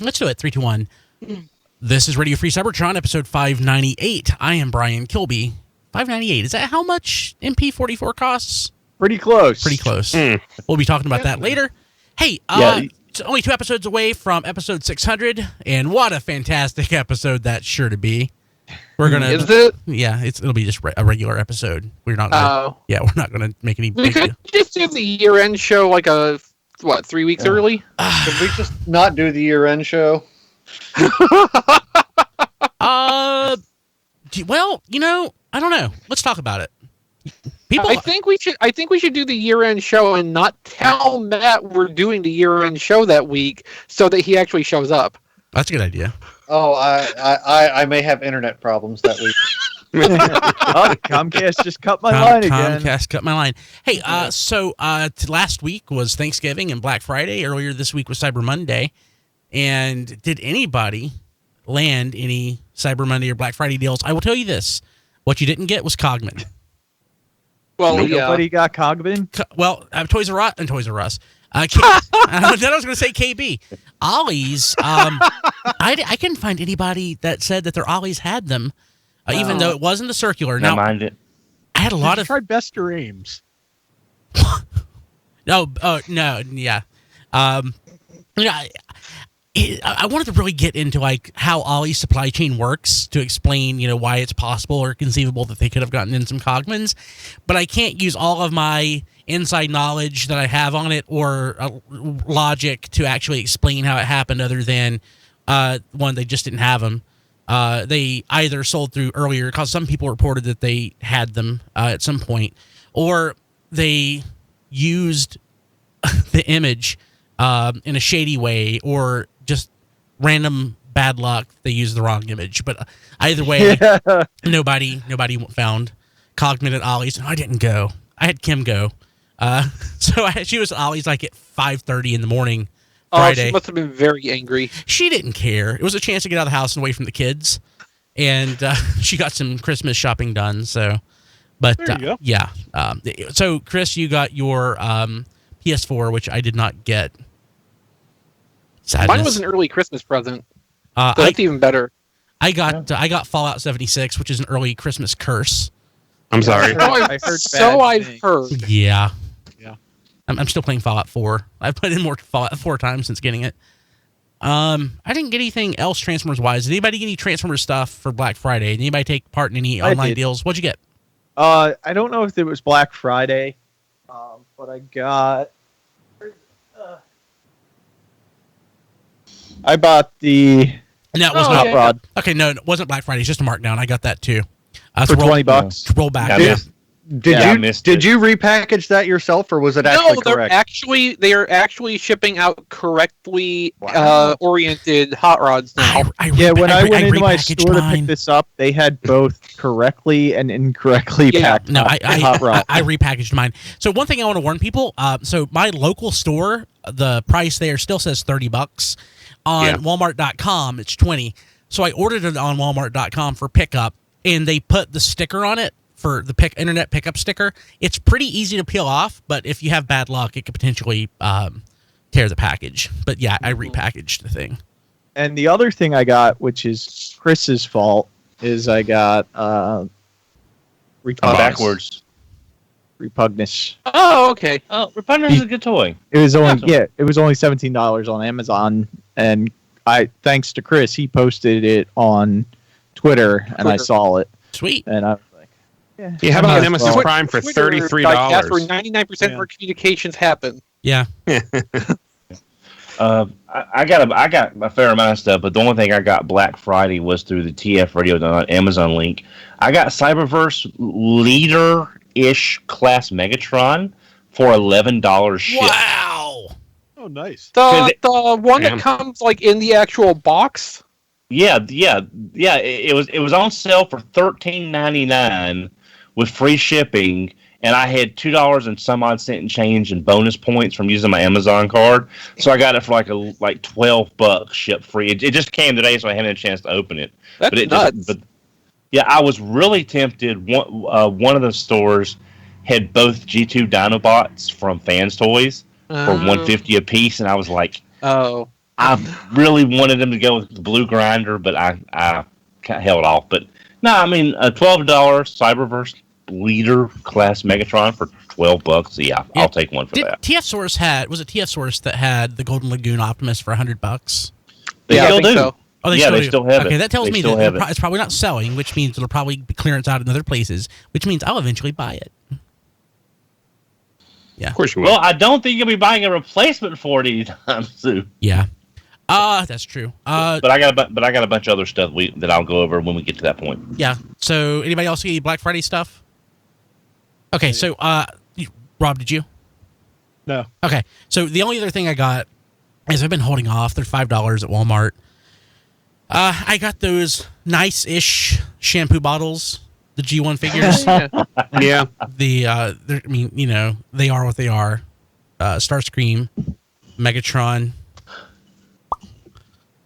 Let's do it. 3, 2, 1. This is Radio Free Cybertron, episode 598. I am Brian Kilby. 598. Is that how much MP-44 costs? Pretty close. Pretty close. We'll be talking about that later. Hey, it's only 2 episodes away from episode 600, and what a fantastic episode that's sure to be. We're gonna. Is it? Yeah, it'll be just a regular episode. We're not. Gonna, we're not gonna make any. We could just do the year-end show like 3 weeks early. Could we just not do the year-end show? Well, I don't know. Let's talk about it. I think we should do the year-end show and not tell Matt we're doing the year-end show that week, so that he actually shows up. That's a good idea. Oh, I may have internet problems that week. Comcast just cut my line again. Comcast cut my line. Hey, so last week was Thanksgiving and Black Friday. Earlier this week was Cyber Monday. And did anybody land any Cyber Monday or Black Friday deals? I will tell you this. What you didn't get was Cogman. Well, nobody got Cogman? Toys R Us. Then I was going to say KB. Ollie's. I couldn't find anybody that said that their Ollies had them, even though it wasn't a circular. Now, mind it. I had a lot of. Try Bester Ames. No, yeah. I wanted to really get into how Ollie's supply chain works to explain, why it's possible or conceivable that they could have gotten in some Cogmans, but I can't use all of my inside knowledge that I have on it or logic to actually explain how it happened, other than one, they just didn't have them. They either sold through earlier, because some people reported that they had them at some point, or they used the image in a shady way, or just random bad luck. They used the wrong image, but either way, nobody found Cogman at Ollie's. I didn't go. I had Kim go. She was at Ollie's at 5:30 in the morning Friday. Oh, she must have been very angry. She didn't care. It was a chance to get out of the house and away from the kids, and she got some Christmas shopping done. So, but there you go. Yeah. So Chris, you got your PS4, which I did not get. Sadness. Mine was an early Christmas present. So that's even better. I got Fallout 76, which is an early Christmas curse. I'm sorry. I've heard. Yeah. I'm still playing Fallout 4. I've put in more Fallout 4 times since getting it. I didn't get anything else Transformers wise. Did anybody get any Transformers stuff for Black Friday? Did anybody take part in any online deals? What'd you get? I don't know if it was Black Friday, but I got. I bought the. And that was not Hot Rod. Okay, no, it wasn't Black Friday. It's just a markdown. I got that too. For $20. Roll back. Did you repackage that yourself, or was it actually correct? No, they are actually shipping out correctly oriented hot rods now. When I went into my store to pick this up, they had both correctly and incorrectly packed hot rods. I repackaged mine. So one thing I want to warn people, so my local store, the price there still says $30. On Walmart.com, it's $20. So I ordered it on Walmart.com for pickup, and they put the sticker on it for the internet pickup sticker. It's pretty easy to peel off, but if you have bad luck, it could potentially tear the package. But yeah, I repackaged the thing. And the other thing I got, which is Chris's fault, is I got backwards. Repugnus. Oh, okay. Oh, Repugnus is a good toy. It was only it was only $17 on Amazon, and thanks to Chris, he posted it on Twitter, and I saw it. Sweet. And I was like, how about Nemesis Prime for $33? That's where 99% of our communications happen. Yeah. I got a fair amount of stuff, but the only thing I got Black Friday was through the TF Radio Amazon link. I got Cyberverse Leader-ish class Megatron for $11 shipped. Wow! Oh, nice. The one that comes in the actual box. Yeah. It was on sale for $13.99 with free shipping, and I had $2 and some odd cent and change in bonus points from using my Amazon card. So I got it for $12 shipped free. It just came today, so I haven't had a chance to open it. That's nuts. Yeah, I was really tempted. One of the stores had both G2 Dinobots from Fans Toys for $150 a piece, and I was like, "Oh, I really wanted them to go with the blue grinder, but I held off. But no, I mean a $12 Cyberverse leader class Megatron for $12. Yeah, I'll take one for that. Was it TF Source that had the Golden Lagoon Optimus for $100? They still do. So. Oh, they still have it. Okay, that tells they me that it's probably not selling, which means it'll probably be clearance out in other places, which means I'll eventually buy it. Yeah. Of course you will. Well, I don't think you'll be buying a replacement for it anytime soon. Yeah. That's true. But I got a bunch of other stuff that I'll go over when we get to that point. Yeah. So, anybody else see Black Friday stuff? Okay, so Rob, did you? No. Okay. So the only other thing I got is I've been holding off. They're $5 at Walmart. I got those nice-ish shampoo bottles, the G1 figures. Yeah. I mean, you know, they are what they are. Starscream, Megatron,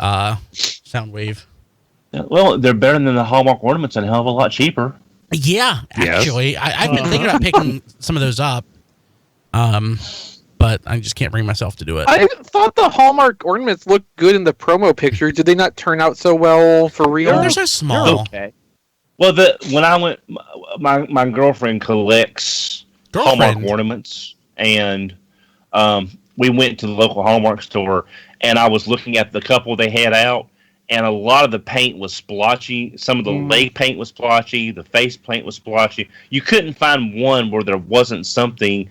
Soundwave. Well, they're better than the Hallmark ornaments and a hell of a lot cheaper. Yeah, actually. Yes. I've been thinking about picking some of those up. But I just can't bring myself to do it. I thought the Hallmark ornaments looked good in the promo pictures. Did they not turn out so well for real? They're so small. Okay. Well, when I went, my girlfriend collects Hallmark ornaments, and we went to the local Hallmark store, and I was looking at the couple they had out, and a lot of the paint was splotchy. Some of the leg paint was splotchy. The face paint was splotchy. You couldn't find one where there wasn't something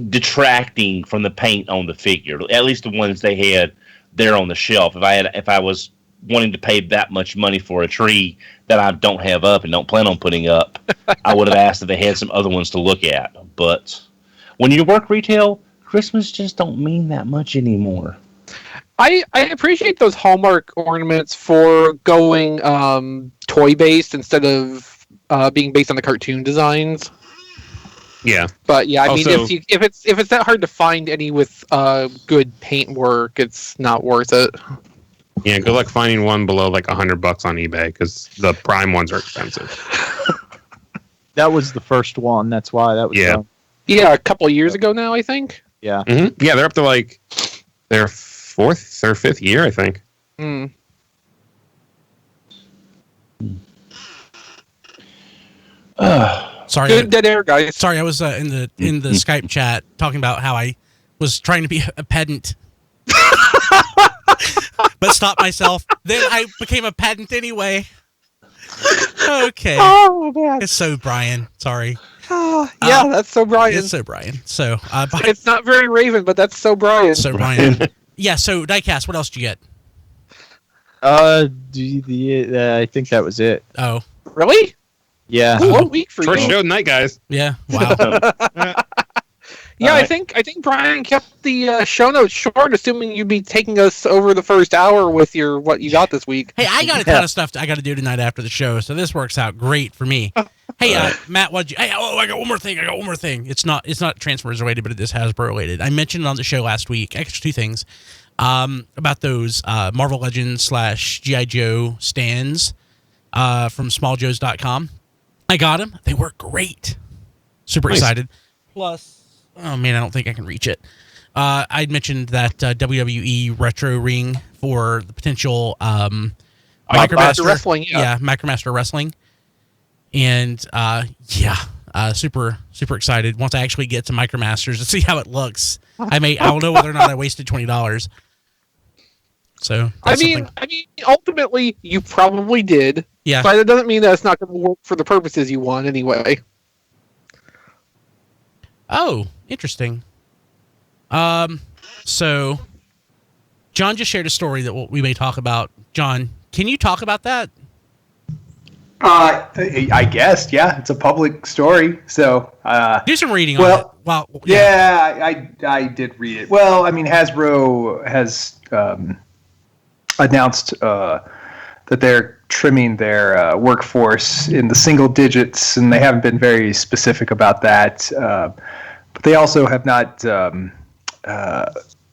detracting from the paint on the figure. At least the ones they had there on the shelf. If I was wanting to pay that much money for a tree that I don't have up and don't plan on putting up, I would have asked if they had some other ones to look at. But when you work retail, Christmas just don't mean that much anymore. I appreciate those Hallmark ornaments for going toy based instead of being based on the cartoon designs. Yeah, but yeah, I mean, also, if it's that hard to find any with good paint work, it's not worth it. Yeah, good luck finding one below like $100 on eBay because the Prime ones are expensive. That was the first one. That's why that was. Yeah, a couple of years ago now, I think. Yeah. Mm-hmm. Yeah, they're up to like their 4th or 5th year, I think. Hmm. Sorry, good dead air, guys. Sorry, I was in the Skype chat talking about how I was trying to be a pedant, but stopped myself. Then I became a pedant anyway. Okay. Oh man, it's so Brian. Sorry. Yeah, that's so Brian. It's so Brian. So it's not very Raven, but that's so Brian. So Brian. Yeah. So Diecast, what else did you get? I think that was it. Oh, really? Yeah. Ooh, 1 week for First you. show tonight, guys. Yeah. Wow. Yeah, right. I think Brian kept the show notes short, assuming you'd be taking us over the first hour with what you got this week. Hey, I got a ton of stuff I got to do tonight after the show, so this works out great for me. Hey, Matt, I got one more thing. It's not Transformers related, but it is Hasbro related. I mentioned it on the show last week. Actually, 2 things about those Marvel Legends / G.I. Joe stands from smalljoes.com. I got them. They work great. Super excited. Plus, oh man, I don't think I can reach it. I'd mentioned that WWE retro ring for the potential Micromaster Wrestling. Yeah, Micromaster Wrestling. And super excited. Once I actually get to Micromasters to see how it looks, I'll know whether or not I wasted $20. So I mean, ultimately, you probably did. Yeah, but it doesn't mean that it's not going to work for the purposes you want anyway. Oh, interesting. So John just shared a story that we may talk about. John, can you talk about that? I guess, yeah. It's a public story, so do some reading on it. Well, yeah, I did read it. Well, I mean, Hasbro has announced that they're trimming their workforce in the single digits, and they haven't been very specific about that. But they also have not.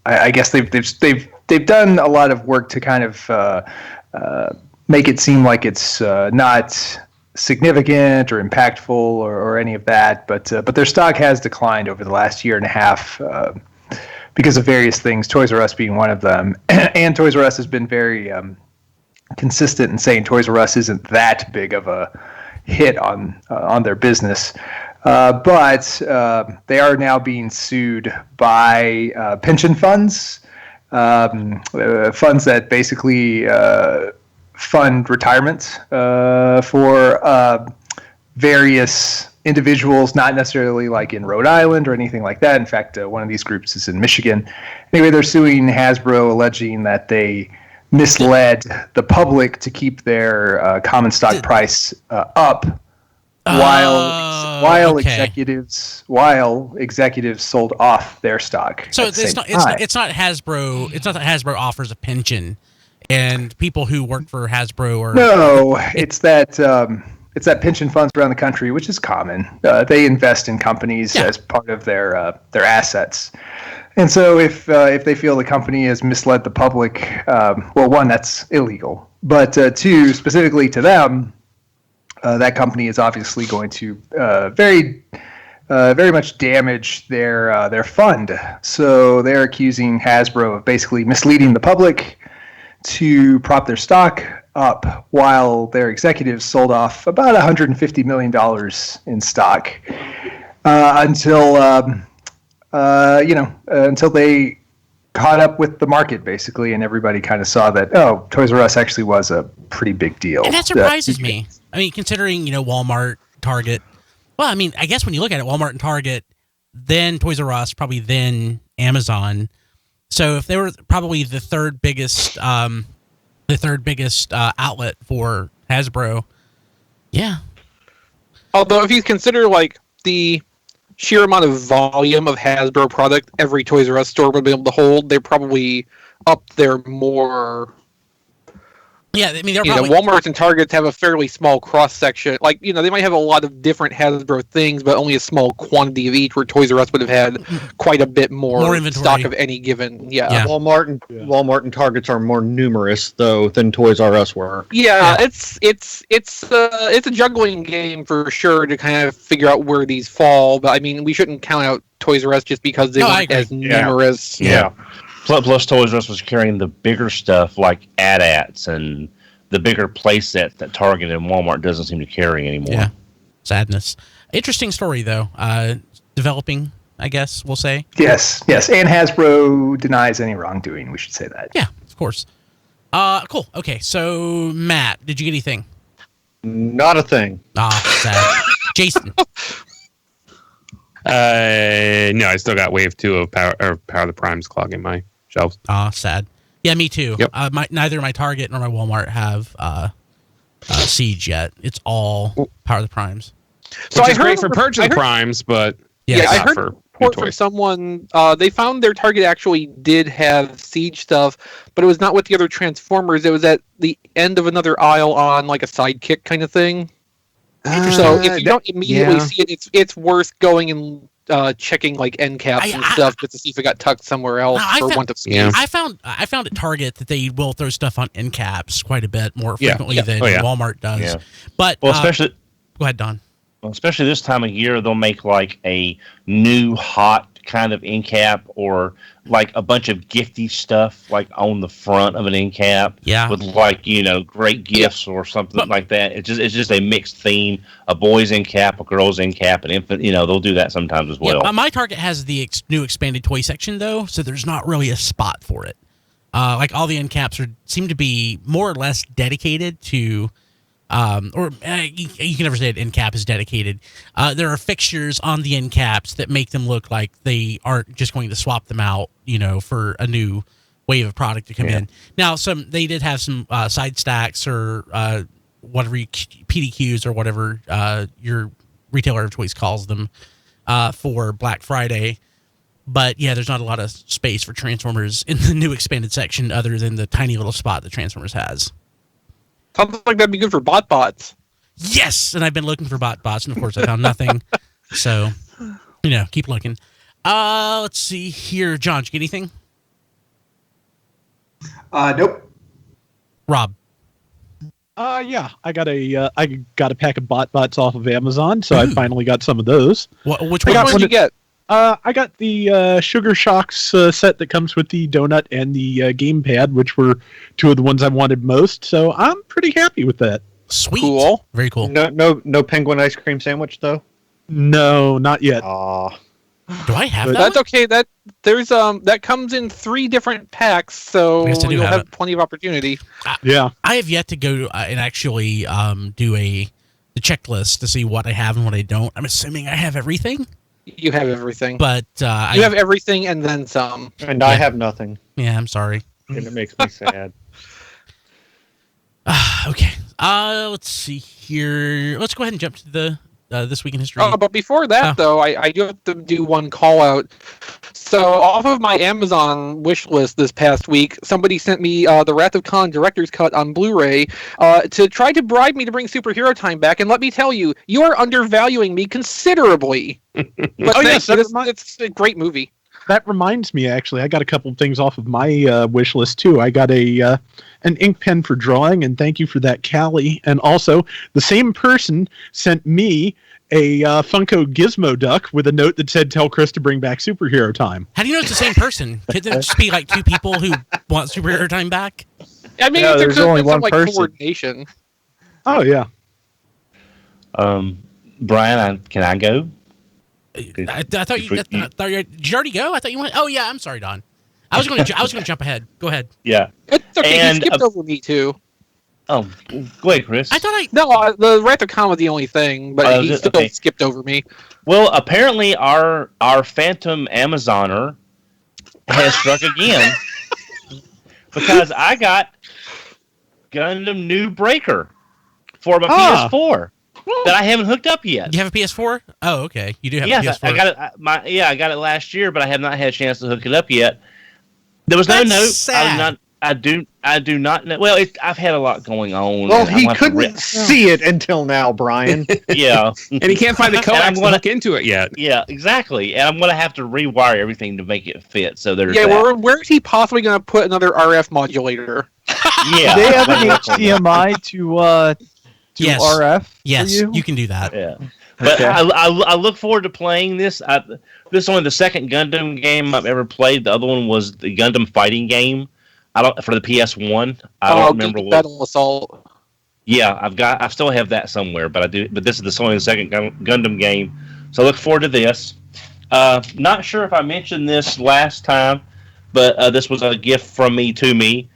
I guess they've done a lot of work to kind of make it seem like it's not significant or impactful or any of that. But their stock has declined over the last year and a half because of various things, Toys R Us being one of them. And Toys R Us has been very consistent in saying Toys R Us isn't that big of a hit on their business. But they are now being sued by pension funds, funds that basically fund retirement for various individuals, not necessarily like in Rhode Island or anything like that. In fact, one of these groups is in Michigan. Anyway, they're suing Hasbro, alleging that they misled the public to keep their common stock price up while executives sold off their stock. So it's not Hasbro. It's not that Hasbro offers a pension, and people who work for Hasbro are it's that pension funds around the country, which is common. They invest in companies as part of their assets. And so if they feel the company has misled the public, well, one, that's illegal. But two, specifically to them, that company is obviously going to very much damage their fund. So they're accusing Hasbro of basically misleading the public to prop their stock up while their executives sold off about $150 million in stock until they caught up with the market, basically, and everybody kind of saw that, Toys R Us actually was a pretty big deal. And that surprises me. I mean, considering, Walmart, Target. Well, I mean, I guess when you look at it, Walmart and Target, then Toys R Us, probably then Amazon. So if they were probably the third biggest outlet for Hasbro, yeah. Although if you consider like the sheer amount of volume of Hasbro product every Toys R Us store would be able to hold, they're probably up there more. Yeah, I mean, they're probably... Walmart and Targets have a fairly small cross-section. Like, they might have a lot of different Hasbro things, but only a small quantity of each, where Toys R Us would have had quite a bit more stock of any given... Yeah. Walmart and Targets are more numerous, though, than Toys R Us were. Yeah. It's a juggling game for sure to kind of figure out where these fall, but, I mean, we shouldn't count out Toys R Us just because they weren't as numerous. Yeah. Plus, Toys R Us was carrying the bigger stuff like AT-ATs and the bigger play set that Target and Walmart doesn't seem to carry anymore. Yeah, sadness. Interesting story, though. Developing, I guess we'll say. Yes. And Hasbro denies any wrongdoing. We should say that. Yeah, of course. Cool. Okay, so Matt, did you get anything? Not a thing. Sad. Jason. No, I still got Wave 2 of Power of the Primes clogging my shelves. Sad. Yeah, me too. Yep. Neither my Target nor my Walmart have Siege yet. It's all Power of the Primes. So I heard for Purge of the Primes, but I heard a report from someone. They found their Target actually did have Siege stuff, but it was not with the other Transformers. It was at the end of another aisle on like a sidekick kind of thing. So if you don't immediately see it, it's worth going and checking like end caps and stuff just to see if it got tucked somewhere else want to see. I found at Target that they will throw stuff on end caps quite a bit more frequently than Walmart does. Yeah. But especially go ahead, Don. Well, especially this time of year, they'll make like a new hot kind of end cap or like a bunch of gifty stuff like on the front of an end cap with like great gifts or something like that. It's just a mixed theme, a boys end cap, a girls end cap, an infant. They'll do that sometimes as well. My Target has the new expanded toy section though, so there's not really a spot for it. Like all the end caps seem to be more or less dedicated to. You can never say an end cap is dedicated. There are fixtures on the end caps that make them look like they aren't just going to swap them out, for a new wave of product to come in. Now, they did have some side stacks or whatever PDQs or whatever your retailer of choice calls them for Black Friday. But yeah, there's not a lot of space for Transformers in the new expanded section other than the tiny little spot that Transformers has. Sounds like that'd be good for BotBots. Yes, and I've been looking for BotBots, and of course I found nothing. So, keep looking. Let's see here. John, did you get anything? Nope. Rob. Yeah, I got a pack of BotBots off of Amazon, so I finally got some of those. Which one did you get? I got the Sugar Shocks set that comes with the donut and the gamepad, which were two of the ones I wanted most. So I'm pretty happy with that. Sweet. Cool. Very cool. No penguin ice cream sandwich though. No, not yet. Aw. Do I have that? That's one? okay. That comes in 3 different packs, so I guess I do you'll have have it. plenty of opportunity. Yeah. I have yet to go and actually do the checklist to see what I have and what I don't. I'm assuming I have everything, You have everything. but You have everything and then some. And I have nothing, yeah, I'm sorry. and it makes me sad. Okay. Let's see here. Let's go ahead and jump to the This Week in History. Oh, but before that, though, I do have to do one call out. So, off of my Amazon wish list this past week, somebody sent me the Wrath of Khan Director's Cut on Blu-ray to try to bribe me to bring Superhero Time back. And let me tell you, you are undervaluing me considerably. But yes, it's a great movie. That reminds me, actually, I got a couple of things off of my wish list too. I got an ink pen for drawing, and thank you for that, Callie. And also, the same person sent me a Funko Gizmo Duck with a note that said, "Tell Chris to bring back Superhero Time." How do you know it's the same person? Could there just be like 2 people who want Superhero Time back? I mean, No, there there's could have only been some one person. coordination. Oh yeah. Brian, can I go? I thought you. Did you already go? I thought you went. Oh yeah, I'm sorry, Don. I was going to jump ahead. Go ahead. Yeah. It's okay. And, You skipped over me too. Oh, go ahead, Chris. I thought I. No, the Wrath of Khan was the only thing, but he still okay. skipped over me. Well, apparently our Phantom Amazoner has struck again because I got Gundam New Breaker for my PS4 that I haven't hooked up yet. You have a PS4? Oh, okay. You do have a Yes, PS4. I got it. I got it last year, but I have not had a chance to hook it up yet. There was no note. Sad. I do not know. Well, I've had a lot going on. Well, and he I'm gonna have to couldn't see it until now, Brian. Yeah, And he can't find the coax to hook into it yet. yeah, exactly. And I'm going to have to rewire everything to make it fit. So there's Yeah, that. where is he possibly going to put another RF modulator? Yeah, Do they have an I'm working on that. HDMI to Yes. RF? Yes, for you can do that. Yeah, but Okay. I look forward to playing this. This is only the second Gundam game I've ever played. The other one was the Gundam fighting game. For the PS1. I don't remember Gundam what. Battle Assault. Yeah, I still have that somewhere, but this is only the second Gundam game, so I look forward to this. Not sure if I mentioned this last time, but this was a gift from me to me,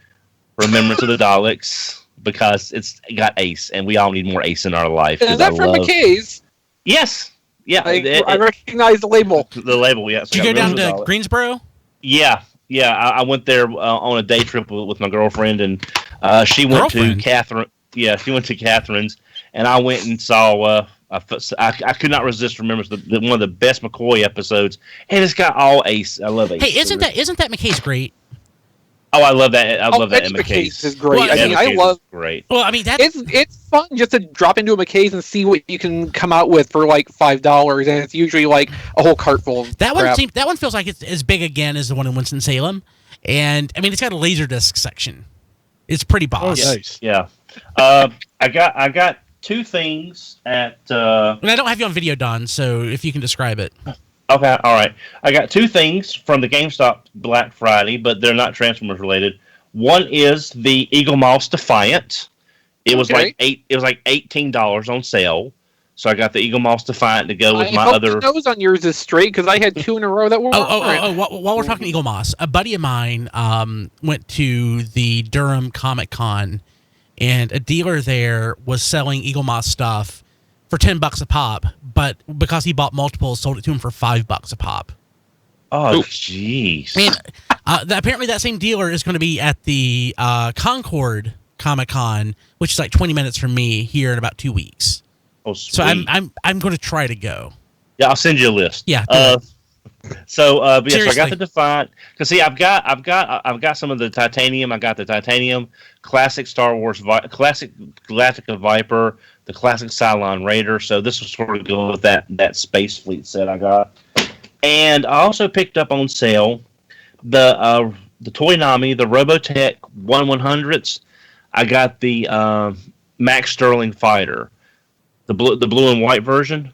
Remembrance of the Daleks, because it's got Ace, and we all need more Ace in our life. Is that from McKay's? Yes. Yeah. I recognize the label. The label, yes. Did you go down to Greensboro? Yeah. I went there on a day trip with my girlfriend, and she went to Catherine. Yeah, she went to Catherine's, and I went and saw. I could not resist. Remembers one of the best McCoy episodes, and it's got all Ace. I love Ace. Hey, isn't that McKay's great? Oh, I love that. I love that. Eddie McKay's is great. Well, I love. Great. Well, I mean that It's fun just to drop into a McKay's and see what you can come out with for like $5, and it's usually like a whole cart full of that crap. one. That one feels like it's as big again as the one in Winston-Salem, and I mean it's got a Laserdisc section. It's pretty boss. Oh, nice. Yeah. I got 2 things at. And I don't have you on video, Don. So if you can describe it. Okay, all right. I got 2 things from the GameStop Black Friday, but they're not Transformers related. One is the Eagle Moss Defiant. It was like $18 on sale. So I got the Eagle Moss Defiant to go with my other. The nose on yours is straight because I had 2 in a row that were. While we're talking Eagle Moss, a buddy of mine went to the Durham Comic Con, and a dealer there was selling Eagle Moss stuff for $10 a pop, but because he bought multiples, sold it to him for $5 a pop. Oh, jeez. And apparently that same dealer is going to be at the Concord Comic Con, which is like 20 minutes from me here in about 2 weeks. Oh, so I'm going to try to go. Yeah, I'll send you a list. Yeah. So I got the Defiant. Cause see, I've got some of the titanium. I got the titanium classic Star Wars, classic Galactica Viper, the classic Cylon Raider. So this will sort of go with that Space Fleet set I got. And I also picked up on sale the Toynami, the Robotech 1/100s. I got the Max Sterling Fighter, the blue and white version.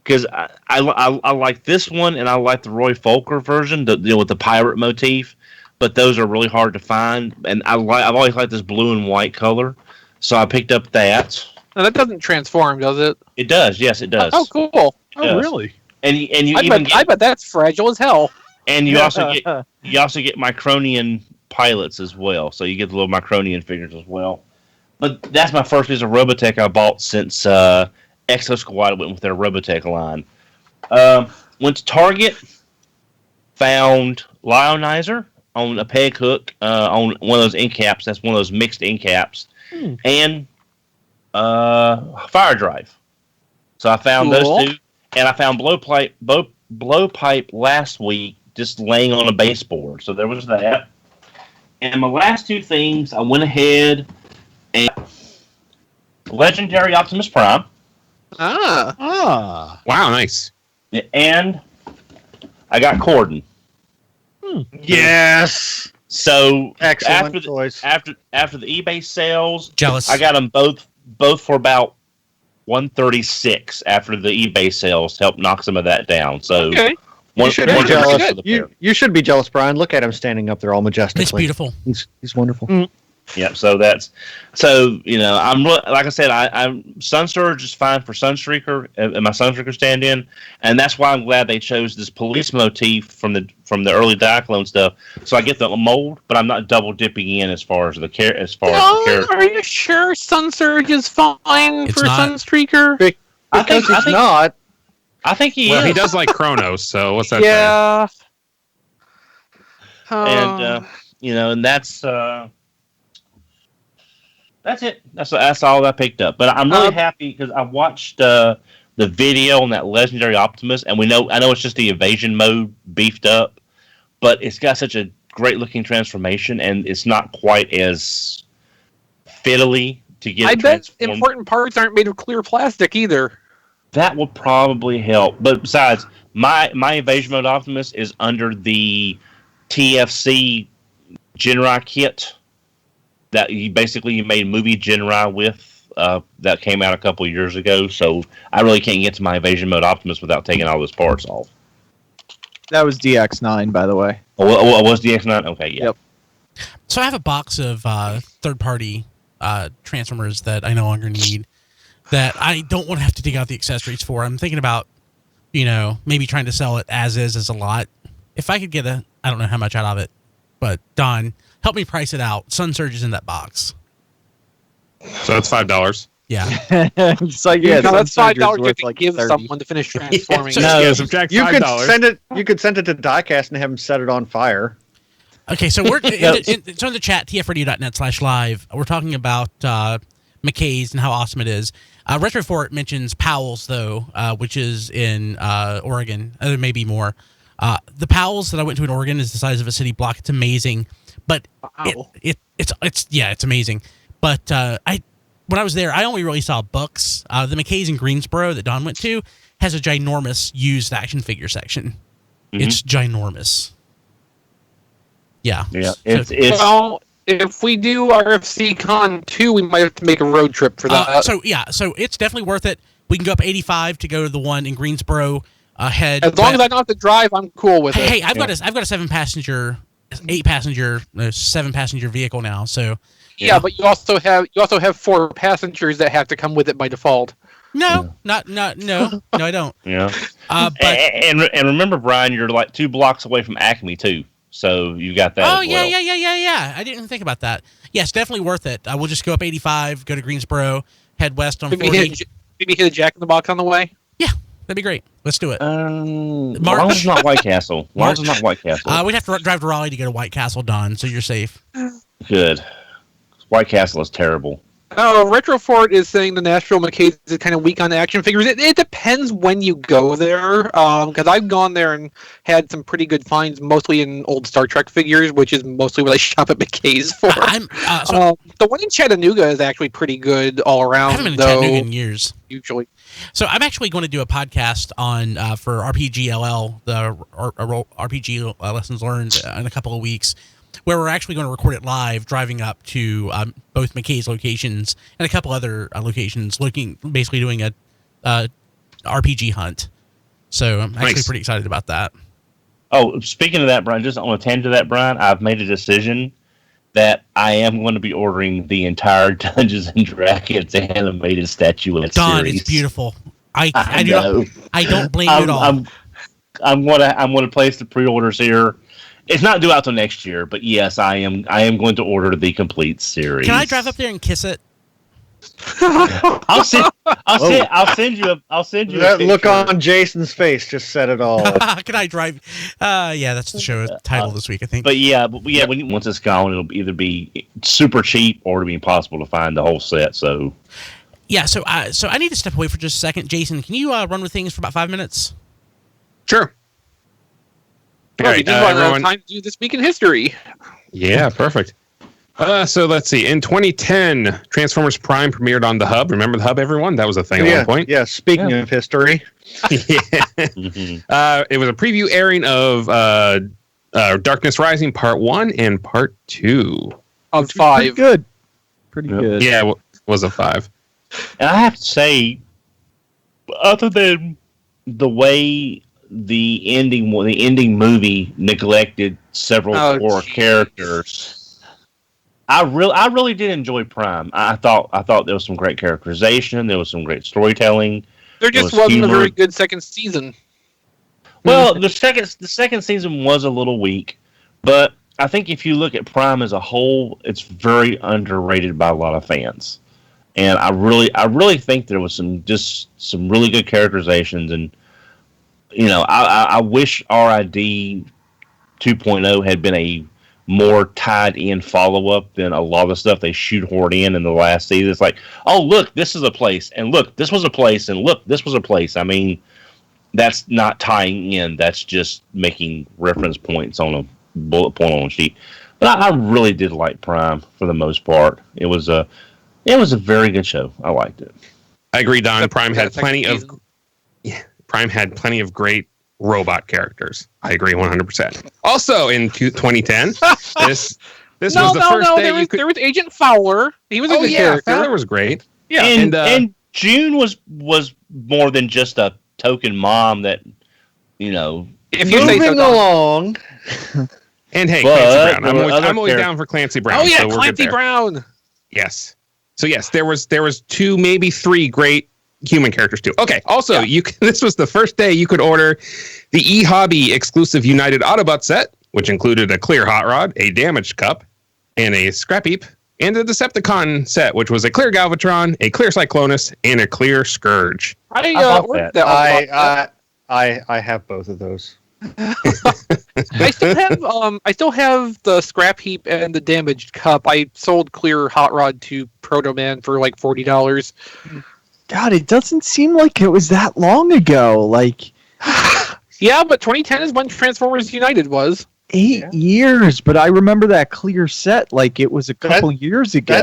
because I like this one, and I like the Roy Folker version, with the pirate motif. But those are really hard to find, and I've always liked this blue and white color, so I picked up that. Now that doesn't transform, does it? It does. Yes, it does. Oh, cool. Oh, really? And you I bet that's fragile as hell. And you also get Micronian pilots as well, so you get the little Micronian figures as well. But that's my first piece of Robotech I bought since Exo Squad went with their Robotech line. Went to Target, found Lionizer on a peg hook on one of those ink caps. That's one of those mixed ink caps, and Fire Drive. So I found those two, and I found Blowpipe last week, just laying on a baseboard. So there was that. And my last two things, I went ahead and Legendary Optimus Prime. Wow, nice. And I got Corden. Yes. So Excellent choice. After the eBay sales, Jealous. I got them both for about $136 after the eBay sales. Helped knock some of that down. So You should be jealous. You should be jealous, Brian. Look at him standing up there all majestically. It's beautiful. He's wonderful. Yeah, so I'm like I said, I'm Sunsurge is fine for Sunstreaker and my Sunstreaker stand-in, and that's why I'm glad they chose this police motif from the early Diaclone stuff. So I get the mold, but I'm not double dipping in as far as the character. Are you sure Sunsurge is fine for Sunstreaker? I think he's not. I think he is. Well, he does like Kronos, so what's that? Yeah. And and that's it. That's all I picked up. But I'm really happy because I watched the video on that Legendary Optimus, and I know it's just the evasion mode beefed up, but it's got such a great looking transformation, and it's not quite as fiddly to get. I bet important parts aren't made of clear plastic either. That will probably help. But besides, my evasion mode Optimus is under the TFC Genrai kit that you made movie Genrai with that came out a couple of years ago. So I really can't get to my evasion mode Optimus without taking all those parts off. That was DX9, by the way. Oh, was DX9? Okay, yeah. Yep. So I have a box of third-party Transformers that I no longer need, that I don't want to have to dig out the accessories for. I'm thinking about, maybe trying to sell it as a lot. If I could get I don't know how much out of it, but Don, help me price it out. Sunsurge is in that box. So that's $5. Yeah. It's like, yeah, that's $5 worth to like give 30. someone to finish transforming. Subtract $5. You could send it to Diecast and have him set it on fire. Okay, so we're it's on the chat, tfradio.net/live. We're talking about McKay's and how awesome it is. Retrofort mentions Powell's, though, which is in Oregon. There may be more. The Powell's that I went to in Oregon is the size of a city block. It's amazing, but it's amazing. But when I was there, I only really saw books. The McKay's in Greensboro that Don went to has a ginormous used action figure section. Mm-hmm. It's ginormous. Yeah. Well, if we do RFC Con 2, we might have to make a road trip for that. So it's definitely worth it. We can go up 85 to go to the one in Greensboro. As long as I don't have to drive, I'm cool with it. Hey, I've got a 7-passenger, 7-passenger vehicle now. So yeah, but you also have 4 passengers that have to come with it by default. No, no, I don't. Yeah. But and remember, Brian, you're like 2 blocks away from Acme too, so you got that. Oh as well. yeah. I didn't think about that. Yes, definitely worth it. We'll just go up 85, go to Greensboro, head west on 40. Maybe hit a Jack in the Box on the way. Yeah, that'd be great. Let's do it. Long as it's not White Castle. We'd have to drive to Raleigh to go to White Castle, Don, so you're safe. Good. White Castle is terrible. Oh, Retrofort is saying the Nashville McKay is kind of weak on action figures. It depends when you go there, because I've gone there and had some pretty good finds, mostly in old Star Trek figures, which is mostly what I shop at McKay's for. The one in Chattanooga is actually pretty good all around. I haven't been in Chattanooga in years. Usually. So I'm actually going to do a podcast on for RPGLL, the RPG Lessons Learned, in a couple of weeks, where we're actually going to record it live, driving up to both McKay's locations and a couple other locations, basically doing a RPG hunt So I'm actually pretty excited about that. Oh, speaking of that, Brian, just on a tangent of that, Brian, I've made a decision that I am going to be ordering the entire Dungeons and Dragons animated statuette Don, series. it's beautiful. I don't blame you at all. I'm going to place the pre-orders here. It's not due out till next year, but yes, I am going to order the complete series. Can I drive up there and kiss it? I'll send you that look on Jason's face just said it all. Can I drive? Yeah, that's the show title this week, I think. But once it's gone, it'll either be super cheap or it'll be impossible to find the whole set. So yeah, so I need to step away for just a second. Jason, can you run with things for about 5 minutes? Sure. All right, just about time to do This Week in History. Yeah, perfect. So let's see. In 2010, Transformers Prime premiered on the Hub. Remember the Hub, everyone? That was a thing at one point. Yeah, speaking of history. It was a preview airing of Darkness Rising Part 1 and Part 2. Of 5. Pretty good. Yeah, it was a 5. And I have to say, other than the way the ending movie neglected several core characters, I really did enjoy Prime. I thought there was some great characterization. There was some great storytelling. There just wasn't a very good second season. Well, the second season was a little weak, but I think if you look at Prime as a whole, it's very underrated by a lot of fans. And I really think there was some really good characterizations, and I wish RID 2.0 had been a more tied in follow up than a lot of the stuff they shoehorned in the last season. It's like, oh look, this is a place, and look, this was a place, and look, this was a place. I mean, that's not tying in. That's just making reference points on a bullet point on a sheet. But I really did like Prime for the most part. It was a very good show. I liked it. I agree, Don. Prime had plenty of great robot characters. I agree 100%. Also in 2010, this was the first day there was Agent Fowler. He was a good character. Fowler was great. Yeah, and June was more than just a token mom that, if you say so, along. And hey, Clancy Brown. I'm always down for Clancy Brown. Oh yeah, so Clancy Brown. Yes. So yes, there was 2, maybe 3 great human characters too. Okay. Also, this was the first day you could order the eHobby exclusive United Autobot set, which included a clear Hot Rod, a damaged cup, and a scrap heap, and a Decepticon set, which was a clear Galvatron, a clear Cyclonus, and a clear Scourge. I have both of those. I still have the scrap heap and the damaged cup. I sold clear Hot Rod to Proto Man for like $40. God, it doesn't seem like it was that long ago. Like, yeah, but 2010 is when Transformers United was. 8 years, but I remember that clear set like it was a couple years ago.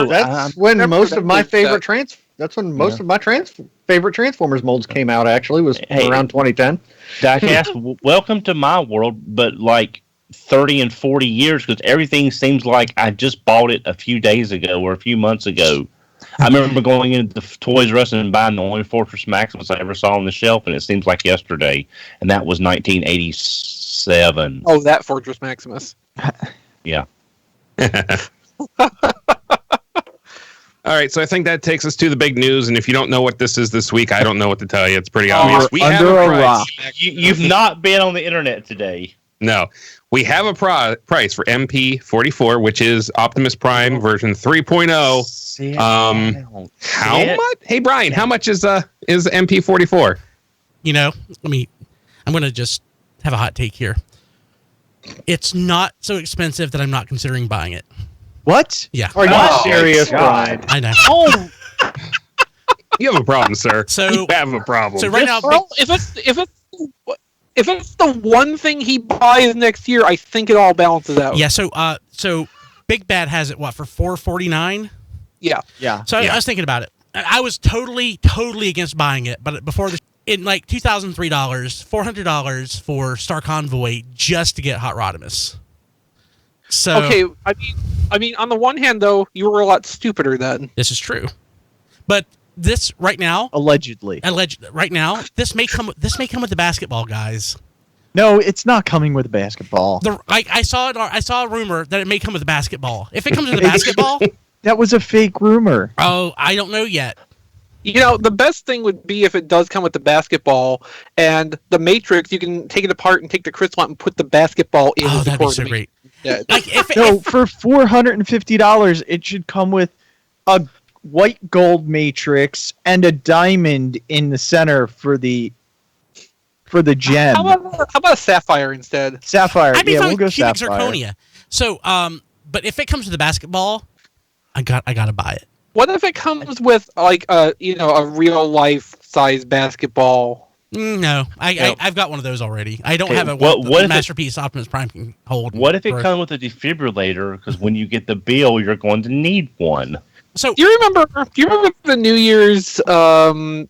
That's when most of my favorite most of my favorite Transformers molds came out. Actually, was around 2010. Diecast, welcome to my world, but like 30 and 40 years, because everything seems like I just bought it a few days ago or a few months ago. I remember going into the Toys R Us and buying the only Fortress Maximus I ever saw on the shelf, and it seems like yesterday, and that was 1987. Oh, that Fortress Maximus. Yeah. All right, so I think that takes us to the big news, and if you don't know what this is this week, I don't know what to tell you. It's pretty obvious. We have a price. You've not been on the internet today. No. We have a price for MP-44, which is Optimus Prime version 3.0. How much? Hey, Brian, how much is MP-44? I'm going to just have a hot take here. It's not so expensive that I'm not considering buying it. What? Yeah. Are you serious, Brian? I know. Oh, you have a problem, sir. You have a problem. So right now, if it's the one thing he buys next year, I think it all balances out. Yeah. So Big Bad has it for $449. Yeah. Yeah. So I was thinking about it. I was totally against buying it, but before in like $2,003, $400 for Star Convoy just to get Hot Rodimus. So okay, I mean, on the one hand though, you were a lot stupider then. This is true, but this right now, allegedly. Right now, this may come with the basketball, guys. No, it's not coming with a basketball. I saw a rumor that it may come with a basketball. If it comes with a basketball, that was a fake rumor. Oh, I don't know yet. You know, the best thing would be if it does come with the basketball and the Matrix. You can take it apart and take the crystal out and put the basketball in. Oh, that'd be so great. Yeah. Like for $450, it should come with a white gold Matrix and a diamond in the center for the gem. How about a sapphire instead? Sapphire. I'd be yeah, fine we'll go with cubic sapphire. zirconia. So, but if it comes with the basketball, I gotta buy it. What if it comes with like a real life size basketball? No, I've got one of those already. I don't have what Masterpiece Optimus Prime can hold. What if it comes with a defibrillator? Because when you get the bill, you're going to need one. So do you remember the New Year's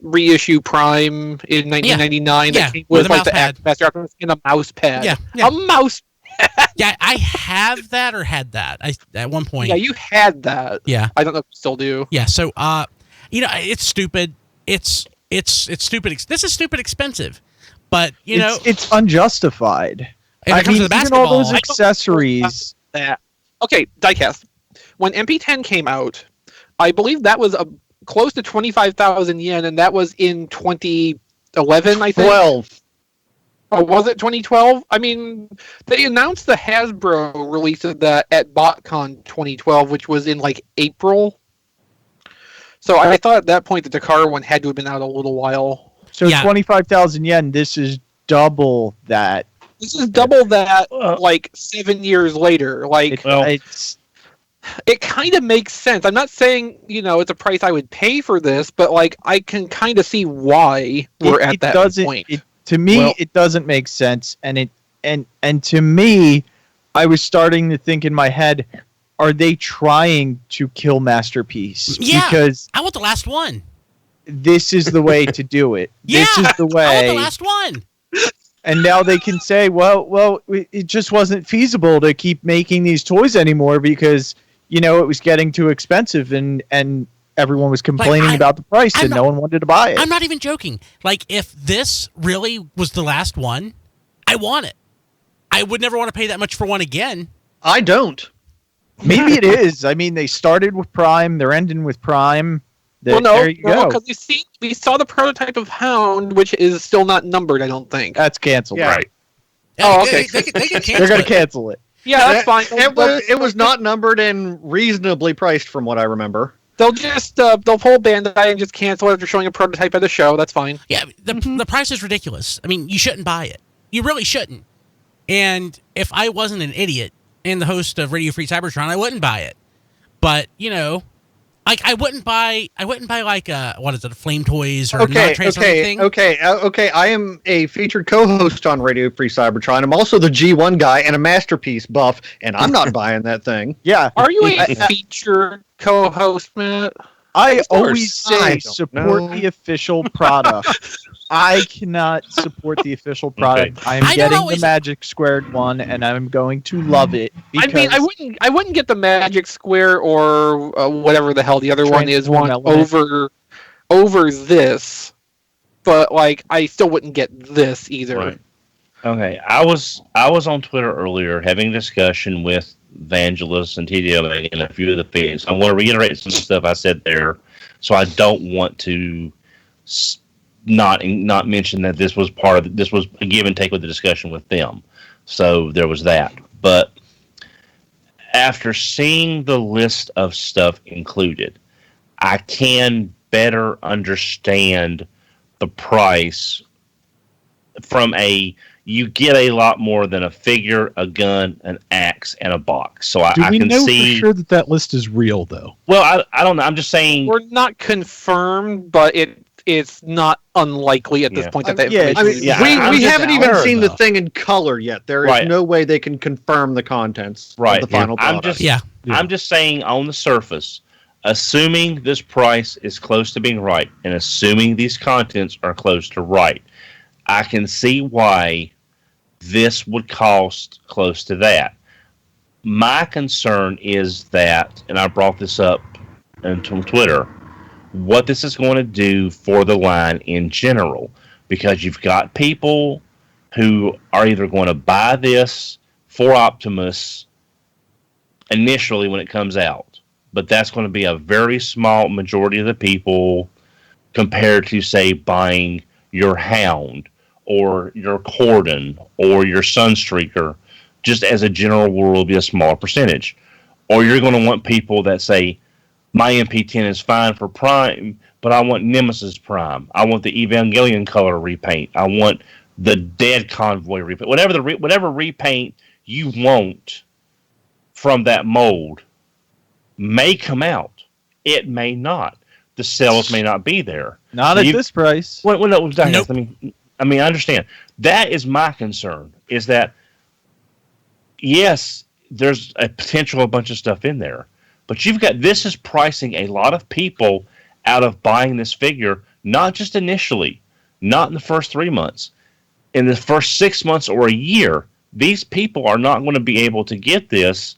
reissue Prime in 1999 that came with like the Master Optimus and a mouse pad? Yeah. A mouse pad. Yeah, I have that or had that. At one point. Yeah, you had that. Yeah. I don't know if you still do. Yeah, so it's stupid. It's stupid. This is stupid expensive. But, it's unjustified. If it comes to the basketball, even all those accessories. Okay, diecast. When MP10 came out, I believe that was close to 25,000 yen, and that was in 2011, I think. 12. Oh, was it 2012? I mean, they announced the Hasbro release of that at BotCon 2012, which was in like April. So I thought at that point the Takara one had to have been out a little while. So 25,000 yen, this is double that. This is double that, like 7 years later. Like, it kind of makes sense. I'm not saying, it's a price I would pay for this, but like I can kind of see why we're at that point. To me, it doesn't make sense, and to me, I was starting to think in my head, are they trying to kill Masterpiece? Yeah, because I want the last one. This is the way to do it. This is the way. I want the last one. And now they can say, well, it just wasn't feasible to keep making these toys anymore because it was getting too expensive, and everyone was complaining about the price, and no one wanted to buy it. I'm not even joking. Like, if this really was the last one, I want it. I would never want to pay that much for one again. I don't. Maybe it is. I mean, they started with Prime. They're ending with Prime. There you go. Because we saw the prototype of Hound, which is still not numbered, I don't think. That's canceled. Yeah. Right. Oh, okay. They can cancel They're going to cancel it. Yeah, that's fine. It was not numbered and reasonably priced from what I remember. They'll just they'll pull Bandai and just cancel it after showing a prototype at the show. That's fine. Yeah, the price is ridiculous. I mean, you shouldn't buy it. You really shouldn't. And if I wasn't an idiot and the host of Radio Free Cybertron, I wouldn't buy it. But like I wouldn't buy like a Flame Toys or anything. Okay. I am a featured co-host on Radio Free Cybertron. I'm also the G1 guy and a Masterpiece buff, and I'm not buying that thing. Yeah. Are you a featured co-host, Matt? I always say support the official product. I cannot support the official product. Okay. I'm getting the Magic Squared one, and I'm going to love it. I mean, I wouldn't get the Magic Square or whatever the hell the other one is over this, but like I still wouldn't get this either. Right. Okay, I was on Twitter earlier having a discussion with Vangelis and TDL and a few of the fans. I want to reiterate some of the stuff I said there, so I don't want to not mention that this was this was a give and take with the discussion with them. So there was that. But after seeing the list of stuff included, I can better understand the price from you get a lot more than a figure, a gun, an axe, and a box. So I can see. For sure that list is real, though? Well, I don't know. I'm just saying. We're not confirmed, but it's not unlikely at this point that that information. We haven't even seen the thing in color yet. There is no way they can confirm the contents of the final product. I'm just saying on the surface, assuming this price is close to being right, and assuming these contents are close to right, I can see why this would cost close to that. My concern is that, and I brought this up on Twitter, what this is going to do for the line in general, because you've got people who are either going to buy this for Optimus initially when it comes out, but that's going to be a very small majority of the people compared to, say, buying your Hound or your Corden or your Sunstreaker. Just as a general rule, will be a smaller percentage. Or you're going to want people that say, my MP10 is fine for Prime, but I want Nemesis Prime. I want the Evangelion color repaint. I want the Dead Convoy repaint. Whatever repaint you want from that mold may come out. It may not. The sales may not be there. Not at this price. Well, no, Nope. I mean, I understand. That is my concern, is that, yes, there's a potential a bunch of stuff in there, but this is pricing a lot of people out of buying this figure, not just initially, not in the first 3 months. In the first 6 months or a year, these people are not going to be able to get this